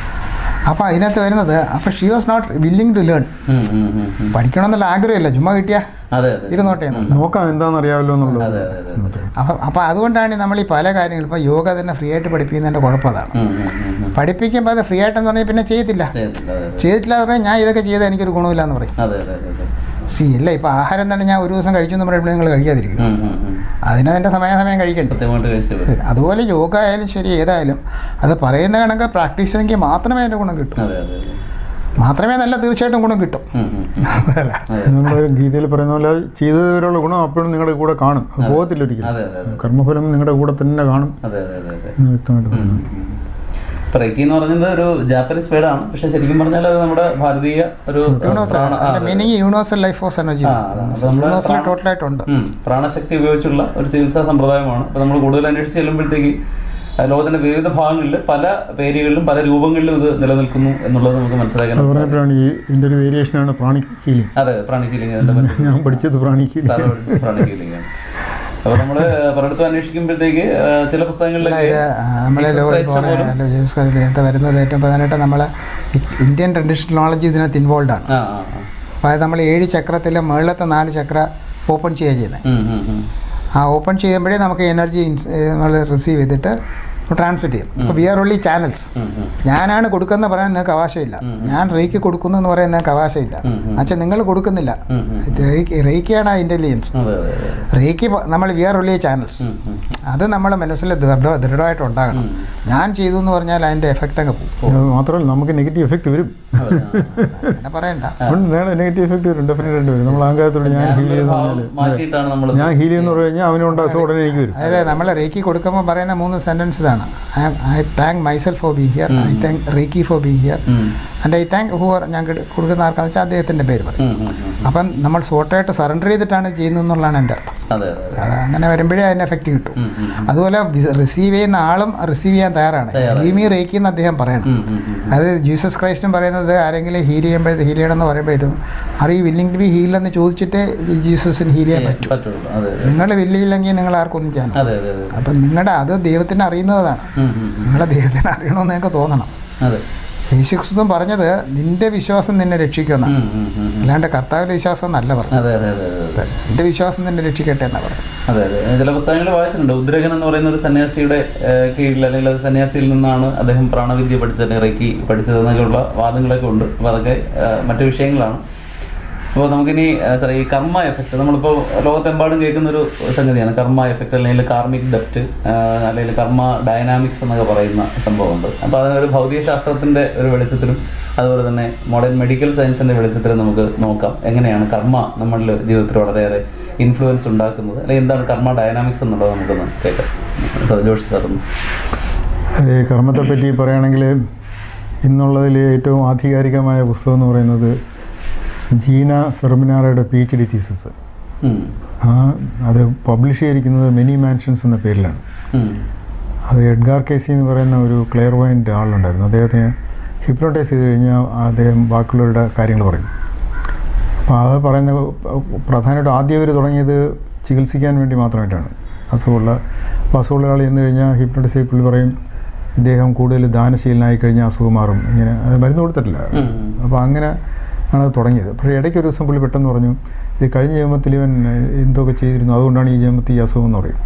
അപ്പോൾ അതിനകത്ത് വരുന്നത് അപ്പോൾ she was not willing to learn. പഠിക്കണമെന്നുള്ള ആഗ്രഹമില്ല, ചുമ്മാ കിട്ടിയാൽ ഇരുന്നോട്ടെ നോക്കാം എന്താണെന്ന് അറിയാമല്ലോ എന്നുള്ളത്. അപ്പോൾ അതുകൊണ്ടാണ് നമ്മൾ ഈ പല കാര്യങ്ങളും ഇപ്പോൾ യോഗ തന്നെ ഫ്രീ ആയിട്ട് പഠിപ്പിക്കുന്നതിൻ്റെ കുഴപ്പം അതാണ്. പഠിപ്പിക്കുമ്പോൾ അത് ഫ്രീ ആയിട്ടെന്ന് പറഞ്ഞാൽ പിന്നെ ചെയ്തില്ല എന്ന് പറഞ്ഞാൽ ഞാൻ ഇതൊക്കെ ചെയ്താൽ എനിക്കൊരു ഗുണമില്ല എന്ന് പറയും. അല്ല ഇപ്പോൾ ആഹാരം തന്നെ ഞാൻ ഒരു ദിവസം കഴിച്ചു എന്ന് പറയുമ്പോൾ നിങ്ങൾ കഴിക്കാതിരിക്കും. അതിനതിൻ്റെ സമയം കഴിക്കണ്ടേ. അതുപോലെ യോഗ ആയാലും ശരി ഏതായാലും അത് പറയുന്ന കണക്ക് പ്രാക്ടീസ് ചെയ്തെങ്കിൽ മാത്രമേ അതിൻ്റെ ഗുണം കിട്ടൂ. മാത്രമേ നല്ല തീർച്ചയായിട്ടും ഗുണം കിട്ടും. നമ്മൾ ഗീതയിൽ പറയുന്ന പോലെ ചെയ്തവരുള്ള ഗുണം അപ്പോഴും നിങ്ങളുടെ കൂടെ കാണും, അത് പോകത്തില്ല ഒരിക്കലും. കർമ്മഫലം നിങ്ങളുടെ കൂടെ തന്നെ കാണും വ്യക്തമായിട്ട് പറയുന്നു. റേക്കി എന്ന് പറയുന്നത് ഒരു ജാപ്പനീസ് വേർഡാണ്, പക്ഷെ ശരിക്കും പറഞ്ഞാൽ അത് നമ്മുടെ ഭാരതീയ ഒരു യൂണിവേഴ്സൽ ലൈഫ് ഫോഴ്സ് എനർജി ടോട്ടലായിട്ടുണ്ട്. പ്രാണശക്തി ഉപയോഗിച്ചുള്ള ഒരു ചികിത്സാ സമ്പ്രദായമാണ്. അപ്പോൾ നമ്മൾ കൂടുതൽ അന്വേഷിച്ച് ചെല്ലുമ്പോഴത്തേക്ക് ലോകത്തിന്റെ വിവിധ ഭാഗങ്ങളിൽ പല പേരുകളിലും പല രൂപങ്ങളിലും ഇത് നിലനിൽക്കുന്നു എന്നുള്ളത് നമുക്ക് മനസ്സിലാക്കാൻ. ഇതിന്റെ ഒരു വേരിയേഷനാണ് പ്രാണിക് ഹീലിംഗ്. അതെ, പ്രാണിക് ഹീലിംഗ് ഞാൻ പഠിച്ചത് പ്രാണിക് ഹീലിംഗ് ആണ്. അപ്പോൾ നമ്മൾ പലയിടത്തും അന്വേഷിക്കുമ്പോഴത്തേക്ക് ചില പുസ്തകങ്ങളിലൊക്കെ വരുന്നത് ഏറ്റവും പ്രധാനമായിട്ട് നമ്മൾ ഇന്ത്യൻ ട്രഡീഷണൽ നോളജ് ഇതിനകത്ത് ഇൻവോൾവ് ആണ്. അതായത് നമ്മൾ 7 ചക്രത്തിലെ മുകളിലത്തെ 4 ചക്ര ഓപ്പൺ ചെയ്യുക ചെയ്യുന്നത്. ആ ഓപ്പൺ ചെയ്യുമ്പോഴേ നമുക്ക് എനർജി നമ്മൾ റിസീവ് ചെയ്തിട്ട് ട്രാൻസ്മിറ്റ് ചെയ്യും. അപ്പോൾ വി ആർ ഓൺലി ചാനൽസ്. ഞാനാണ് കൊടുക്കുന്നത് പറയാൻ നിങ്ങൾക്ക് അവകാശമില്ല. ഞാൻ റേക്ക് കൊടുക്കുന്നു എന്ന് പറയാൻ നിങ്ങൾക്ക് അവകാശമില്ല. അച്ഛാ നിങ്ങൾ കൊടുക്കുന്നില്ല, റേക്കാണ് ആ ഇൻ്റലിജൻസ്. റേക്ക് നമ്മൾ വി ആർ ഓൺലി ചാനൽസ്. അത് നമ്മുടെ മനസ്സിൽ ദൃഢമായിട്ട് ഉണ്ടാകണം. ഞാൻ ചെയ്തു എന്ന് പറഞ്ഞാൽ അതിൻ്റെ എഫക്റ്റ് അങ്ങ് പോകും. മാത്രമല്ല നമുക്ക് നെഗറ്റീവ് എഫക്റ്റ് വരും. അങ്ങനെ പറയണ്ട, നെഗറ്റീവ് എഫക്റ്റ് വരും, ഡെഫിനറ്റ് വരും. നമ്മൾ അഹങ്കാരത്തോട് ഞാൻ ഹീൽ ചെയ്യുന്ന പറഞ്ഞു കഴിഞ്ഞാൽ അവനുണ്ടാകും, ഉടനെ എനിക്ക് വരും. അതായത് നമ്മൾ റേക്കി കൊടുക്കുമ്പോൾ പറയുന്ന 3 സെൻറ്റൻസസ് ആണ്. I thank myself for being here. I thank Reiki for being here. And I thank whoever ഞാൻ കൊടുക്കുന്ന ആർക്കാന്ന് വെച്ചാൽ അദ്ദേഹത്തിൻ്റെ പേര് പറയും. അപ്പം നമ്മൾ ഷോർട്ടായിട്ട് സറണ്ടർ ചെയ്തിട്ടാണ് ചെയ്യുന്നത് എന്നുള്ളതാണ് എൻ്റെ അർത്ഥം. അങ്ങനെ വരുമ്പോഴേ അതിന് എഫക്റ്റ് കിട്ടും. അതുപോലെ റിസീവ് ചെയ്യുന്ന ആളും റിസീവ് ചെയ്യാൻ തയ്യാറാണ്. ഗീമി റേക്കി എന്ന് അദ്ദേഹം പറയണം. അത് ജീസസ് ക്രൈസ്റ്റും പറയുന്നത് ആരെങ്കിലും ഹീൽ ചെയ്യണമെന്ന് പറയുമ്പോൾ ഇതും are you willing to be heal എന്ന് ചോദിച്ചിട്ട് ജീസസിന് ഹീൽ ചെയ്യാൻ പറ്റും. നിങ്ങൾ വില്ലില്ലെങ്കിൽ നിങ്ങൾ ആർക്കൊന്നും ചെയ്യാൻ. അപ്പം നിങ്ങളുടെ അത് ദൈവത്തിന് അറിയുന്നതാണ്. നിങ്ങളെ ദൈവത്തിന് അറിയണമെന്ന് നിങ്ങൾക്ക് തോന്നണം. യേശുക്രിസ്തു പറഞ്ഞത് നിന്റെ വിശ്വാസം നിന്നെ രക്ഷിക്കുമെന്നാണ്, അല്ലാണ്ട് കർത്താവിന്റെ വിശ്വാസം എന്നല്ല പറഞ്ഞത്. നിന്റെ വിശ്വാസം നിന്നെ രക്ഷിക്കട്ടെ എന്നാണ് പറഞ്ഞത്. അതെ അതെ, ചില പുസ്തകങ്ങൾ വായിച്ചിട്ടുണ്ട്. ഉദ്രകൻ എന്ന് പറയുന്ന ഒരു സന്യാസിയുടെ കീഴിൽ അല്ലെങ്കിൽ അത് സന്യാസിയിൽ നിന്നാണ് അദ്ദേഹം പ്രാണവിദ്യ പഠിച്ചത്, റേക്കി പഠിച്ചതെന്നൊക്കെയുള്ള വാദങ്ങളൊക്കെ ഉണ്ട്. അപ്പോൾ അതൊക്കെ മറ്റു വിഷയങ്ങളാണ്. അപ്പോൾ നമുക്കിനി സാറേ ഈ കർമ്മ എഫക്റ്റ്, നമ്മളിപ്പോൾ ലോകത്തെമ്പാടും കേൾക്കുന്നൊരു സംഗതിയാണ് കർമ്മ എഫക്റ്റ്, അല്ലെങ്കിൽ കാർമിക് ഡെപ്റ്റ്, അല്ലെങ്കിൽ കർമ്മ ഡൈനാമിക്സ് എന്നൊക്കെ പറയുന്ന സംഭവമുണ്ട്. അപ്പോൾ അതിനൊരു ഭൗതികശാസ്ത്രത്തിൻ്റെ ഒരു വെളിച്ചത്തിലും അതുപോലെ തന്നെ മോഡേൺ മെഡിക്കൽ സയൻസിൻ്റെ വെളിച്ചത്തിലും നമുക്ക് നോക്കാം എങ്ങനെയാണ് കർമ്മ നമ്മളുടെ ജീവിതത്തിൽ വളരെയേറെ ഇൻഫ്ലുവൻസ് ഉണ്ടാക്കുന്നത്, അല്ലെങ്കിൽ എന്താണ് കർമ്മ ഡൈനാമിക്സ് എന്നുള്ളത് നമുക്കൊന്ന് കേൾക്കാം. സാർ ജോഷി സാറൊന്ന്. കർമ്മത്തെ പറ്റി പറയുകയാണെങ്കിൽ ഇന്നുള്ളതിൽ ഏറ്റവും ആധികാരികമായ പുസ്തകം എന്ന് പറയുന്നത് ജീന സെർമിനാറയുടെ PhD തീസിസ്. അത് പബ്ലിഷ് ചെയ്തിരിക്കുന്നത് മെനി മാൻഷൻസ് എന്ന പേരിലാണ്. അത് എഡ്ഗാർ കേസി എന്ന് പറയുന്ന ഒരു ക്ലെയർവോയൻ്റ് ആളുണ്ടായിരുന്നു. അദ്ദേഹത്തെ ഹിപ്നോട്ടൈസ് ചെയ്ത് കഴിഞ്ഞാൽ അദ്ദേഹം ബാക്കിയുള്ളവരുടെ കാര്യങ്ങൾ പറയും. അപ്പോൾ അത് പറയുന്ന പ്രധാനമായിട്ടും ആദ്യം അവർ തുടങ്ങിയത് ചികിത്സിക്കാൻ വേണ്ടി മാത്രമായിട്ടാണ്. അസുഖമുള്ള ഒരാൾ ചെന്ന് കഴിഞ്ഞാൽ ഹിപ്നോട്ടൈസ് ചെയ്യപ്പോൾ പറയും ഇദ്ദേഹം കൂടുതൽ ദാനശീലനായി കഴിഞ്ഞാൽ അസുഖം മാറും. ഇങ്ങനെ അത് മരുന്ന് കൊടുത്തിട്ടില്ല. അപ്പോൾ അങ്ങനെ ആണത് തുടങ്ങിയത്. പക്ഷേ ഇടയ്ക്ക് ഒരു ദിവസം പുള്ളി പെട്ടെന്ന് പറഞ്ഞു ഇത് കഴിഞ്ഞ ജന്മത്തിൽ ഇവൻ എന്തൊക്കെ ചെയ്തിരുന്നു, അതുകൊണ്ടാണ് ഈ ജന്മത്തിൽ ഈ അസുഖം എന്ന് പറയും.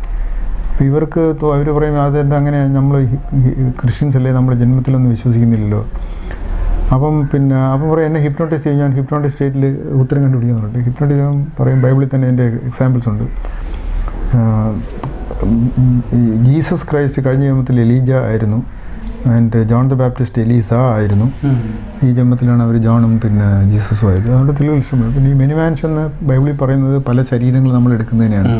അപ്പോൾ ഇവർക്ക് അവർ പറയും അതെന്താ അങ്ങനെ, നമ്മൾ ക്രിസ്ത്യൻസ് അല്ലേ, നമ്മൾ ജന്മത്തിലൊന്നും വിശ്വസിക്കുന്നില്ലല്ലോ. അപ്പം പറയും എന്നെ ഹിപ്നോട്ടൈസ് ചെയ്യും, ഞാൻ ഹിപ്നോട്ടിക് സ്റ്റേറ്റിൽ ഉത്തരം കണ്ടുപിടിക്കുന്നുണ്ട്. ഹിപ്നോട്ടിസം പറയും ബൈബിളിൽ തന്നെ എൻ്റെ എക്സാമ്പിൾസ് ഉണ്ട്. ജീസസ് ക്രൈസ്റ്റ് കഴിഞ്ഞ ജന്മത്തിൽ എലീജ ആയിരുന്നു, and John the Baptist Elisha ആയിരുന്നു. ഈ ജന്മത്തിലാണ് അവർ ജോണും ജീസസും ആയത്. അതുകൊണ്ട് തെളിവ് ഇഷ്ടപ്പെടും. പിന്നെ ഈ മെനിമാൻഷൻ എന്ന് ബൈബിളിൽ പറയുന്നത് പല ശരീരങ്ങൾ നമ്മൾ എടുക്കുന്നതിനാണ്.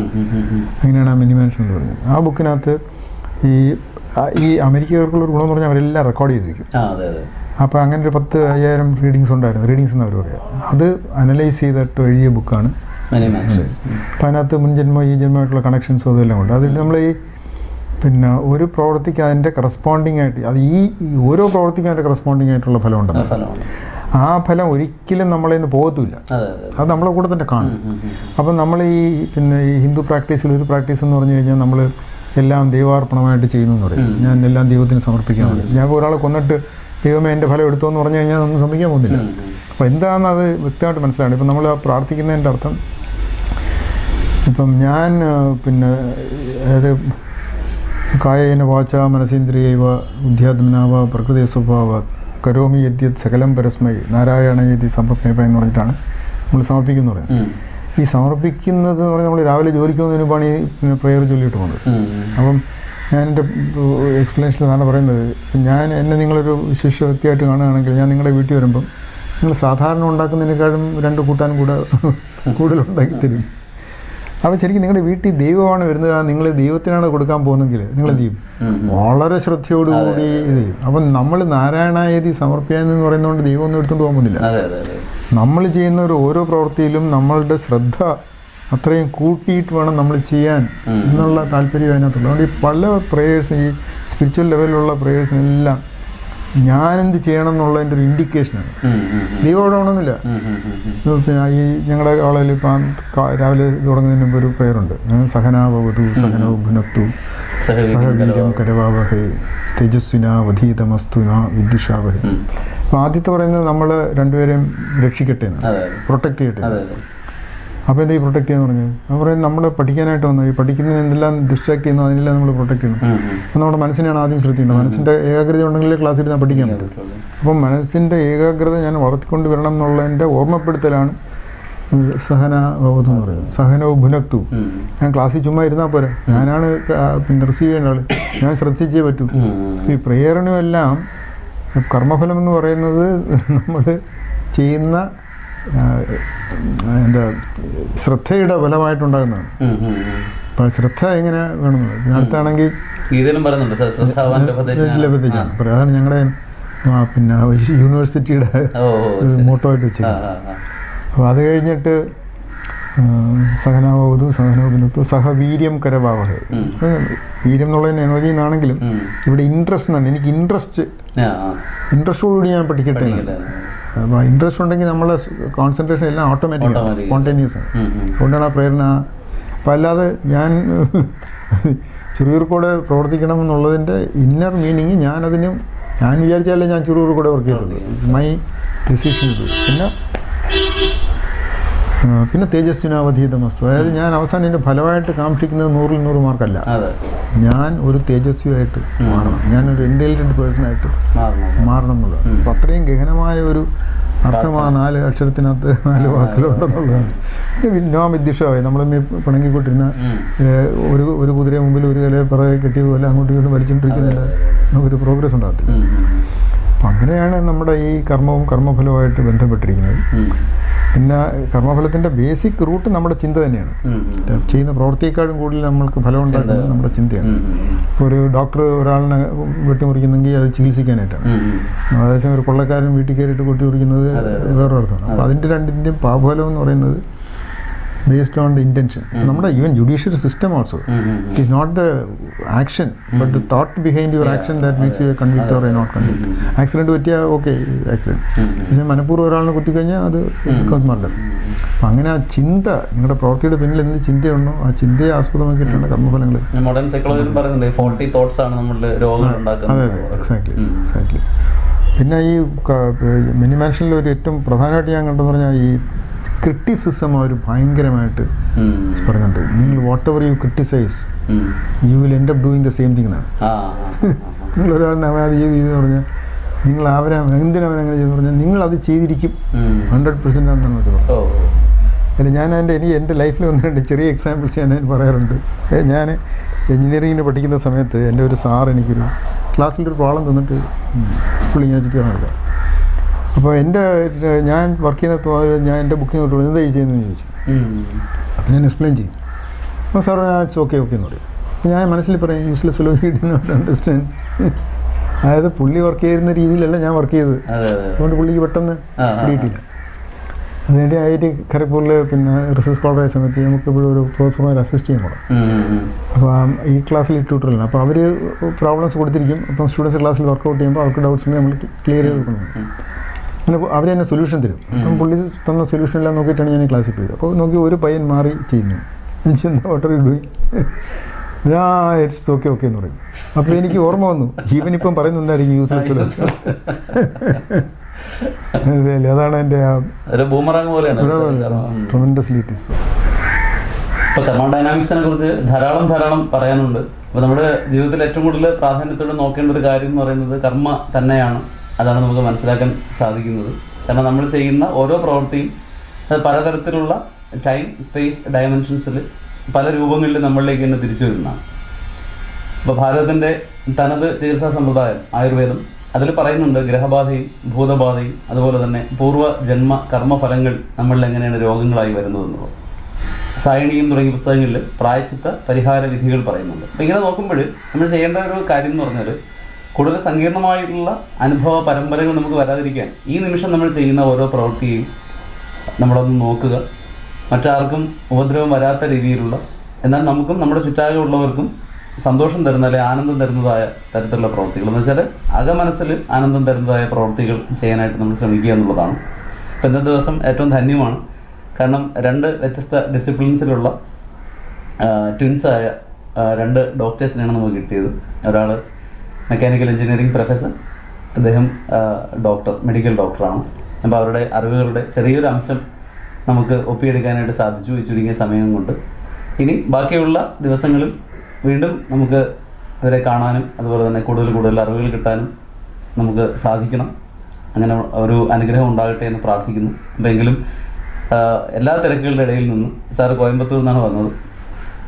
അങ്ങനെയാണ് ആ മെനിമാൻഷൻ എന്ന് പറയുന്നത്. ആ ബുക്കിനകത്ത് ഈ അമേരിക്കക്കാർക്കുള്ളൊരു ഗുണമെന്ന് പറഞ്ഞാൽ അവരെല്ലാം റെക്കോർഡ് ചെയ്ത് വയ്ക്കും. അപ്പോൾ അങ്ങനെ ഒരു 10,000 റീഡിങ്സ് ഉണ്ടായിരുന്നു. റീഡിങ്സ് എന്ന് അവർ പറയാം. അത് അനലൈസ് ചെയ്തിട്ട് എഴുതിയ ബുക്കാണ്. അപ്പം അതിനകത്ത് മുൻജന്മം ഈ ജന്മമായിട്ടുള്ള കണക്ഷൻസും അതെല്ലാം ഉണ്ട്. അതിൽ നമ്മൾ ഒരു പ്രവൃത്തിക്ക് അതിൻ്റെ കറസ്പോണ്ടിങ് ആയിട്ട് അത് ഈ ഓരോ പ്രവൃത്തിക്കും അതിൻ്റെ കറസ്പോണ്ടിങ് ആയിട്ടുള്ള ഫലം ഉണ്ടെന്ന്. ആ ഫലം ഒരിക്കലും നമ്മളെ നിന്ന് പോകത്തുമില്ല. അത് നമ്മളെ കൂടെ തന്നെ കാണും. അപ്പം നമ്മൾ ഈ ഹിന്ദു പ്രാക്ടീസിൽ ഒരു പ്രാക്ടീസ് എന്ന് പറഞ്ഞു കഴിഞ്ഞാൽ നമ്മൾ എല്ലാം ദൈവാർപ്പണമായിട്ട് ചെയ്യുന്നു എന്ന് പറയും. ഞാൻ എല്ലാം ദൈവത്തിന് സമർപ്പിക്കാൻ പറയും. ഞാൻ ഒരാളെ കൊന്നിട്ട് ദൈവമേ എൻ്റെ ഫലം എടുത്തോ എന്ന് പറഞ്ഞു കഴിഞ്ഞാൽ ഒന്നും ശ്രമിക്കാൻ പോകുന്നില്ല. അപ്പോൾ എന്താണെന്ന് അത് വ്യക്തമായിട്ട് മനസ്സിലാണ്. ഇപ്പം നമ്മൾ പ്രാർത്ഥിക്കുന്നതിൻ്റെ അർത്ഥം, ഇപ്പം ഞാൻ അതായത് കായേന വാച മനസേന്ദ്രിയൈവ ബുദ്ധ്യാത്മനാവ പ്രകൃതി സ്വഭാവ കരോമി യദ്യത് സകലം പരസ്മൈ നാരായണ യതി സമർപ്പണ എന്ന് പറഞ്ഞിട്ടാണ് നമ്മൾ സമർപ്പിക്കുന്നു പറയുന്നത്. ഈ സമർപ്പിക്കുന്നത് എന്ന് പറഞ്ഞാൽ നമ്മൾ രാവിലെ ജോലിക്ക് പോകുന്നതിന് മുമ്പാണ് ഈ പ്രെയർ ചൊല്ലിയിട്ട് പോകുന്നത്. അപ്പം ഞാൻ എൻ്റെ എക്സ്പ്ലനേഷനിൽ സാധാരണ പറയുന്നത്, എന്നെ നിങ്ങളൊരു ശിഷ്യ വ്യക്തിയായിട്ട് കാണുകയാണെങ്കിൽ ഞാൻ നിങ്ങളുടെ വീട്ടിൽ വരുമ്പം നിങ്ങൾ സാധാരണ ഉണ്ടാക്കുന്നതിനേക്കാളും 2 കൂട്ടാൻ കൂടുതൽ ഉണ്ടാക്കി തരും. അപ്പോൾ ശരിക്കും നിങ്ങളുടെ വീട്ടിൽ ദൈവമാണ് വരുന്നത്, നിങ്ങൾ ദൈവത്തിനാണ് കൊടുക്കാൻ പോകുന്നെങ്കിൽ നിങ്ങൾ എന്ത് ചെയ്യും? വളരെ ശ്രദ്ധയോടുകൂടി ഇത് ചെയ്യും. അപ്പം നമ്മൾ നാരായണായതി സമർപ്പിക്കാനെന്ന് പറയുന്നതുകൊണ്ട് ദൈവം ഒന്നും എടുത്തുകൊണ്ട് പോകാൻ പോകുന്നില്ല. നമ്മൾ ചെയ്യുന്ന ഓരോ പ്രവൃത്തിയിലും നമ്മളുടെ ശ്രദ്ധ അത്രയും കൂട്ടിയിട്ട് വേണം നമ്മൾ ചെയ്യാൻ എന്നുള്ള താല്പര്യം അതിനകത്തുള്ളൂ. അതുകൊണ്ട് ഈ പല പ്രേയേഴ്സ്, ഈ സ്പിരിച്വൽ ലെവലിലുള്ള പ്രേയേഴ്സിനെല്ലാം ഞാനെന്ത് ചെയ്യണം എന്നുള്ളതിൻ്റെ ഒരു ഇൻഡിക്കേഷനാണ്. ദൈവം അവിടെ വേണമെന്നില്ല. ഈ ഞങ്ങളുടെ കോളേജിൽ ഇപ്പം രാവിലെ തുടങ്ങുന്നതിന് മുമ്പ് ഒരു പ്രെയറുണ്ട്. സഹനാവവതു സഹനോ ഭുനക്തു സഹവീര്യം കരവാവഹേ തേജസ്വിനാവധീതമസ്തു വിദ്യുഷാവഹേ. അപ്പം ആദ്യത്തെ പറയുന്നത് നമ്മൾ രണ്ടുപേരെയും രക്ഷിക്കട്ടെ എന്ന്, പ്രൊട്ടക്റ്റ് ചെയ്യട്ടെ. അപ്പോൾ എന്താ ഈ പ്രൊട്ടക്ട് ചെയ്യാന്ന് പറഞ്ഞത്? അപ്പോൾ പറയുന്നത് നമ്മൾ പഠിക്കാനായിട്ട് വന്നു, ഈ പഠിക്കുന്നതിന് എന്തെല്ലാം ഡിസ്ട്രാക്ട് ചെയ്യുന്നു അതിനെല്ലാം നമ്മൾ പ്രൊട്ടക്ട് ചെയ്യണം. അപ്പോൾ നമ്മുടെ മനസ്സിനെയാണ് ആദ്യം ശ്രദ്ധിക്കേണ്ടത്. മനസ്സിൻ്റെ ഏകാഗ്രത ഉണ്ടെങ്കിൽ ക്ലാസ്സിൽ ഞാൻ പഠിക്കാൻ പറ്റും. അപ്പം മനസ്സിൻ്റെ ഏകാഗ്രത ഞാൻ വളർത്തിക്കൊണ്ട് വരണം എന്നുള്ളതിൻ്റെ ഓർമ്മപ്പെടുത്തലാണ് സഹനാവതു എന്ന് പറയുന്നത്. സഹനോ ഭുനക്തു. ഞാൻ ക്ലാസ്സിൽ ചുമ്മാ ഇരുന്നാൽ പോരാ, ഞാനാണ് റിസീവ് ചെയ്യേണ്ട ആൾ, ഞാൻ ശ്രദ്ധിച്ചേ പറ്റൂ. ഈ പ്രേരണയുമെല്ലാം കർമ്മഫലം എന്ന് പറയുന്നത് നമ്മൾ ചെയ്യുന്ന ശ്രദ്ധയുടെ ഫലമായിട്ടുണ്ടാകുന്നതാണ്. അപ്പം ശ്രദ്ധ എങ്ങനെ വേണമെന്നുള്ളത് അടുത്താണെങ്കിൽ ലഭ്യതയാണ്. അതാണ് ഞങ്ങളുടെ യൂണിവേഴ്സിറ്റിയുടെ മോട്ടോ ആയിട്ട് വെച്ചിരിക്കുന്നത്. അപ്പോൾ അത് കഴിഞ്ഞിട്ട് സഹനാവതു സഹനോഭിനത്തു സഹവീര്യം കരവാവഹ. വീര്യം എന്നുള്ളതിന് എനർജി എന്നാണെങ്കിലും ഇവിടെ ഇൻട്രസ്റ്റ് എന്നാണ്. എനിക്ക് ഇൻട്രസ്റ്റോടുകൂടി ഞാൻ പഠിക്കട്ടെ. അപ്പോൾ ഇൻട്രസ്റ്റ് ഉണ്ടെങ്കിൽ നമ്മളെ കോൺസെൻട്രേഷൻ എല്ലാം ഓട്ടോമാറ്റിക്കാണ്, സ്പോണ്ടേനിയസ് ആണ്. അതുകൊണ്ടാണ് ആ പ്രേരണ. അപ്പോൾ അല്ലാതെ ഞാൻ ചെറിയൂർ കൂടെ പ്രവർത്തിക്കണം എന്നുള്ളതിൻ്റെ ഇന്നർ മീനിങ് ഞാൻ വിചാരിച്ചാലേ ഞാൻ ചെറിയൂർ കൂടെ വർക്ക് ചെയ്തിട്ടുള്ളൂ. It's my decision. പിന്നെ തേജസ്വിനാവധീതമസ്തു. അതായത് ഞാൻ അവസാനം എൻ്റെ ഫലമായിട്ട് കാക്ഷിക്കുന്നത് 100-ൽ 100 മാർക്കല്ല. ഞാൻ ഒരു തേജസ്വിയായിട്ട് മാറണം, ഞാനൊരു ഇൻ്റലിജൻറ്റ് പേഴ്സണായിട്ട് മാറണം എന്നുള്ളത്. അപ്പം അത്രയും ഗഹനമായ ഒരു അർത്ഥം ആ 4 അക്ഷരത്തിനകത്ത് 4 വാക്കുകളുണ്ടെന്നുള്ളതാണ്. നോ വിദ്യുഷമായി നമ്മൾ പിണങ്ങിക്കൊണ്ടിരുന്ന ഒരു കുതിരയെ മുമ്പിൽ ഒരു കലയെ പിറകെ കെട്ടിയതുപോലെ അങ്ങോട്ടും ഇങ്ങോട്ടും വലിച്ചുകൊണ്ടിരിക്കുന്നില്ല, നമുക്കൊരു പ്രോഗ്രസ് ഉണ്ടാകത്തില്ല. അപ്പം അങ്ങനെയാണ് നമ്മുടെ ഈ കർമ്മവും കർമ്മഫലവുമായിട്ട് ബന്ധപ്പെട്ടിരിക്കുന്നത്. പിന്നെ കർമ്മഫലത്തിൻ്റെ ബേസിക് റൂട്ട് നമ്മുടെ ചിന്ത തന്നെയാണ്. ചെയ്യുന്ന പ്രവൃത്തിയേക്കാളും കൂടുതൽ നമ്മൾക്ക് ഫലം ഉണ്ടാക്കുന്നത് നമ്മുടെ ചിന്തയാണ്. ഇപ്പോൾ ഒരു ഡോക്ടർ ഒരാളിനെ വെട്ടിമുറിക്കുന്നെങ്കിൽ അത് ചികിത്സിക്കാനായിട്ടാണ്. അതേസമയം ഒരു കൊള്ളക്കാരൻ വീട്ടിൽ കയറിയിട്ട് വെട്ടിമുറിക്കുന്നത് വേറൊരർത്ഥമാണ്. അപ്പോൾ അതിൻ്റെ രണ്ടിൻ്റെയും പാപഫലം എന്ന് പറയുന്നത് based on the intention. നമ്മുടെ even judicial system also, it is not the action but the thought behind your action that makes you a convict or a not convict. Accident പറ്റിയാൽ ഓക്കെ ആക്സിഡൻറ്റ്, പക്ഷേ മനഃപൂർവ്വം ഒരാളിനെ കുത്തിക്കഴിഞ്ഞാൽ അത് becomes murder. അപ്പം അങ്ങനെ ആ ചിന്ത, നിങ്ങളുടെ പ്രവൃത്തിയുടെ പിന്നിൽ എന്ത് ചിന്തയുണ്ടോ ആ ചിന്തയെ ആസ്പദമാക്കിയിട്ടാണ് കർമ്മഫലങ്ങൾ. മോഡേൺ സൈക്കോളജിയിൽ പറയുന്നുണ്ട് ഫോൾട്ടി തോട്ട്സ് ആണ് നമ്മുടെ രോഗങ്ങൾ ഉണ്ടാക്കുന്നത്. അതെ അതെ, എക്സാക്ട്ലി. പിന്നെ ഈ മിനിമാൻഷനിൽ ഒരു ഏറ്റവും പ്രധാനമായിട്ട് ഞാൻ കണ്ടെന്ന് പറഞ്ഞാൽ ഈ ക്രിറ്റിസിസം അവർ ഭയങ്കരമായിട്ട് പറയുന്നുണ്ട്. നിങ്ങൾ what ever you criticise you will end up doing the same thing എന്നാണ്. നിങ്ങൾ ഒരാളിനെ അവനത് ചെയ്തെന്ന് പറഞ്ഞാൽ നിങ്ങൾ എന്തിനവനങ്ങനെ ചെയ്തെന്ന് പറഞ്ഞാൽ നിങ്ങളത് ചെയ്തിരിക്കും 100% ആണെന്നാണ് അവർ പറയുന്നത്. അല്ല ഞാൻ എൻ്റെ ലൈഫിൽ 1-2 ചെറിയ എക്സാമ്പിൾസ് ഞാൻ പറയാറുണ്ട്. ഞാൻ എൻജിനീയറിങ്ങിന് പഠിക്കുന്ന സമയത്ത് എൻ്റെ ഒരു സാർ എനിക്കൊരു ക്ലാസ്സിലൊരു പ്രോബ്ലം തന്നിട്ട് പുള്ളി ഇങ്ങനെ ചുറ്റി നടക്കുക. അപ്പോൾ ഞാൻ വർക്ക് ചെയ്യുന്ന എൻ്റെ ബുക്കിംഗ് തൊട്ട് എന്താ ചെയ്യുന്നതെന്ന് ചോദിച്ചു. അപ്പോൾ ഞാൻ എക്സ്പ്ലെയിൻ ചെയ്യും. അപ്പോൾ സാർ ഇറ്റ്സ് ഓക്കെ എന്ന് പറയും. അപ്പോൾ ഞാൻ മനസ്സിൽ പറയും useless fellow he did not understand. അതായത് പുള്ളി വർക്ക് ചെയ്യുന്ന രീതിയിലല്ല ഞാൻ വർക്ക് ചെയ്തത്. അതുകൊണ്ട് പുള്ളിക്ക് പെട്ടെന്ന് കിട്ടിയിട്ടില്ല. അതിനുവേണ്ടി IIT ഖരഗ്പൂരിൽ പിന്നെ റിസർച്ച് സ്കോളറായ സമയത്ത് നമുക്ക് എപ്പോഴും ഒരു പ്രൊഫസർമാർ അസിസ്റ്റ് ചെയ്യാൻ പോകണം. അപ്പോൾ ഈ ക്ലാസ്സിൽ ട്യൂട്ടറിലാണ്. അപ്പോൾ അവർ പ്രോബ്ലംസ് കൊടുത്തിരിക്കും. അപ്പം സ്റ്റുഡൻസ് ക്ലാസ്സിൽ വർക്കൗട്ട് ചെയ്യുമ്പോൾ അവർക്ക് ഡൗട്ട്സ് ഉണ്ടെങ്കിൽ നമ്മൾ ക്ലിയർ ചെയ്ത് കൊടുക്കണം. അങ്ങനെ അവർ തന്നെ സൊല്യൂഷൻ തരും. അപ്പം പുള്ളി തന്ന സൊല്യൂഷൻ എല്ലാം നോക്കിയിട്ടാണ് ഞാൻ ക്ലാസ്സിൽ പോയത്. അപ്പോൾ നോക്കി ഒരു പയ്യൻ മാറി ചെയ്യുന്നു. എനിക്ക് എന്താ വാട്ടർ ഇടുകയും ഇറ്റ്സ് ഓക്കെ എന്ന് പറയും. അപ്പോൾ എനിക്ക് ഓർമ്മ വന്നു ഇവനിപ്പം പറയുന്നുണ്ടായിരിക്കും യൂസ്ലെസ് ഫെലോസ്. അതാണ് എൻ്റെ ട്രമെൻഡസ്ലി ഇറ്റ് ഈസ്. ഇപ്പോൾ തെർമോഡൈനാമിക്സിനെ കുറിച്ച് ധാരാളം പറയാനുണ്ട്. അപ്പോൾ നമ്മുടെ ജീവിതത്തിൽ ഏറ്റവും കൂടുതൽ പ്രാധാന്യത്തോടെ നോക്കേണ്ട ഒരു കാര്യം എന്ന് പറയുന്നത് കർമ്മ തന്നെയാണ്. അതാണ് നമുക്ക് മനസ്സിലാക്കാൻ സാധിക്കുന്നത്. കാരണം നമ്മൾ ചെയ്യുന്ന ഓരോ പ്രവൃത്തിയും അത് പലതരത്തിലുള്ള ടൈം സ്പേസ് ഡയമെൻഷൻസിൽ പല രൂപങ്ങളിൽ നമ്മളിലേക്ക് തന്നെ തിരിച്ചു വരുന്നതാണ്. അപ്പോൾ ഭാരതത്തിൻ്റെ തനത് ചികിത്സാ സമ്പ്രദായം ആയുർവേദം അതിൽ പറയുന്നുണ്ട് ഗ്രഹബാധയും ഭൂതബാധയും അതുപോലെ തന്നെ പൂർവ്വ ജന്മ കർമ്മഫലങ്ങൾ നമ്മളിൽ എങ്ങനെയാണ് രോഗങ്ങളായി വരുന്നതെന്നുള്ളത്. സായണീയം തുടങ്ങിയ പുസ്തകങ്ങളിൽ പ്രായശ്ചിത്ത പരിഹാര വിധികൾ പറയുന്നുണ്ട്. അപ്പോൾ ഇങ്ങനെ നോക്കുമ്പോൾ നമ്മൾ ചെയ്യേണ്ട ഒരു കാര്യം എന്ന് പറഞ്ഞാൽ കൂടുതൽ സങ്കീർണമായിട്ടുള്ള അനുഭവ പരമ്പരകൾ നമുക്ക് വരാതിരിക്കാൻ ഈ നിമിഷം നമ്മൾ ചെയ്യുന്ന ഓരോ പ്രവൃത്തിയെയും നമ്മളൊന്ന് നോക്കുക. മറ്റാർക്കും ഉപദ്രവം വരാത്ത രീതിയിലുള്ള, എന്നാൽ നമുക്കും നമ്മുടെ ചുറ്റാകെയുള്ളവർക്കും സന്തോഷം തരുന്ന അല്ലെങ്കിൽ ആനന്ദം തരുന്നതായ തരത്തിലുള്ള പ്രവൃത്തികൾ എന്ന് വെച്ചാൽ അകമനസ്സിൽ ആനന്ദം തരുന്നതായ പ്രവൃത്തികൾ ചെയ്യാനായിട്ട് നമ്മൾ ശ്രമിക്കുക എന്നുള്ളതാണ്. ഇപ്പം ഇന്നത്തെ ദിവസം ഏറ്റവും ധന്യമാണ്. കാരണം 2 വ്യത്യസ്ത ഡിസിപ്ലിൻസിലുള്ള ട്വിൻസായ 2 ഡോക്ടേഴ്സിനെയാണ് നമുക്ക് കിട്ടിയത്. ഒരാൾ മെക്കാനിക്കൽ എഞ്ചിനീയറിംഗ് പ്രൊഫസർ, അദ്ദേഹം മെഡിക്കൽ ഡോക്ടറാണ്. അപ്പോൾ അവരുടെ അറിവുകളുടെ ചെറിയൊരു അംശം നമുക്ക് ഒപ്പിയെടുക്കാനായിട്ട് സാധിച്ചു ഈ ചുരുങ്ങിയ സമയം കൊണ്ട്. ഇനി ബാക്കിയുള്ള ദിവസങ്ങളിൽ വീണ്ടും നമുക്ക് അവരെ കാണാനും അതുപോലെ തന്നെ കൂടുതൽ അറിവുകൾ കിട്ടാനും നമുക്ക് സാധിക്കണം. അങ്ങനെ ഒരു അനുഗ്രഹം ഉണ്ടാകട്ടെ എന്ന് പ്രാർത്ഥിക്കുന്നു. അപ്പോൾ എങ്കിലും എല്ലാ തിരക്കുകളുടെ ഇടയിൽ നിന്ന് സാറ് കോയമ്പത്തൂരിൽ നിന്നാണ് വന്നത്.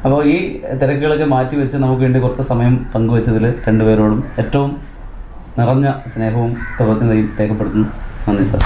അപ്പോൾ ഈ തിരക്കുകളൊക്കെ മാറ്റി വെച്ച് നമുക്ക് വേണ്ടി കുറച്ച് സമയം പങ്കുവെച്ചതിൽ 2 പേരോടും ഏറ്റവും നിറഞ്ഞ സ്നേഹവും കൃതജ്ഞതയും രേഖപ്പെടുത്തുന്നു. നന്ദി സാർ.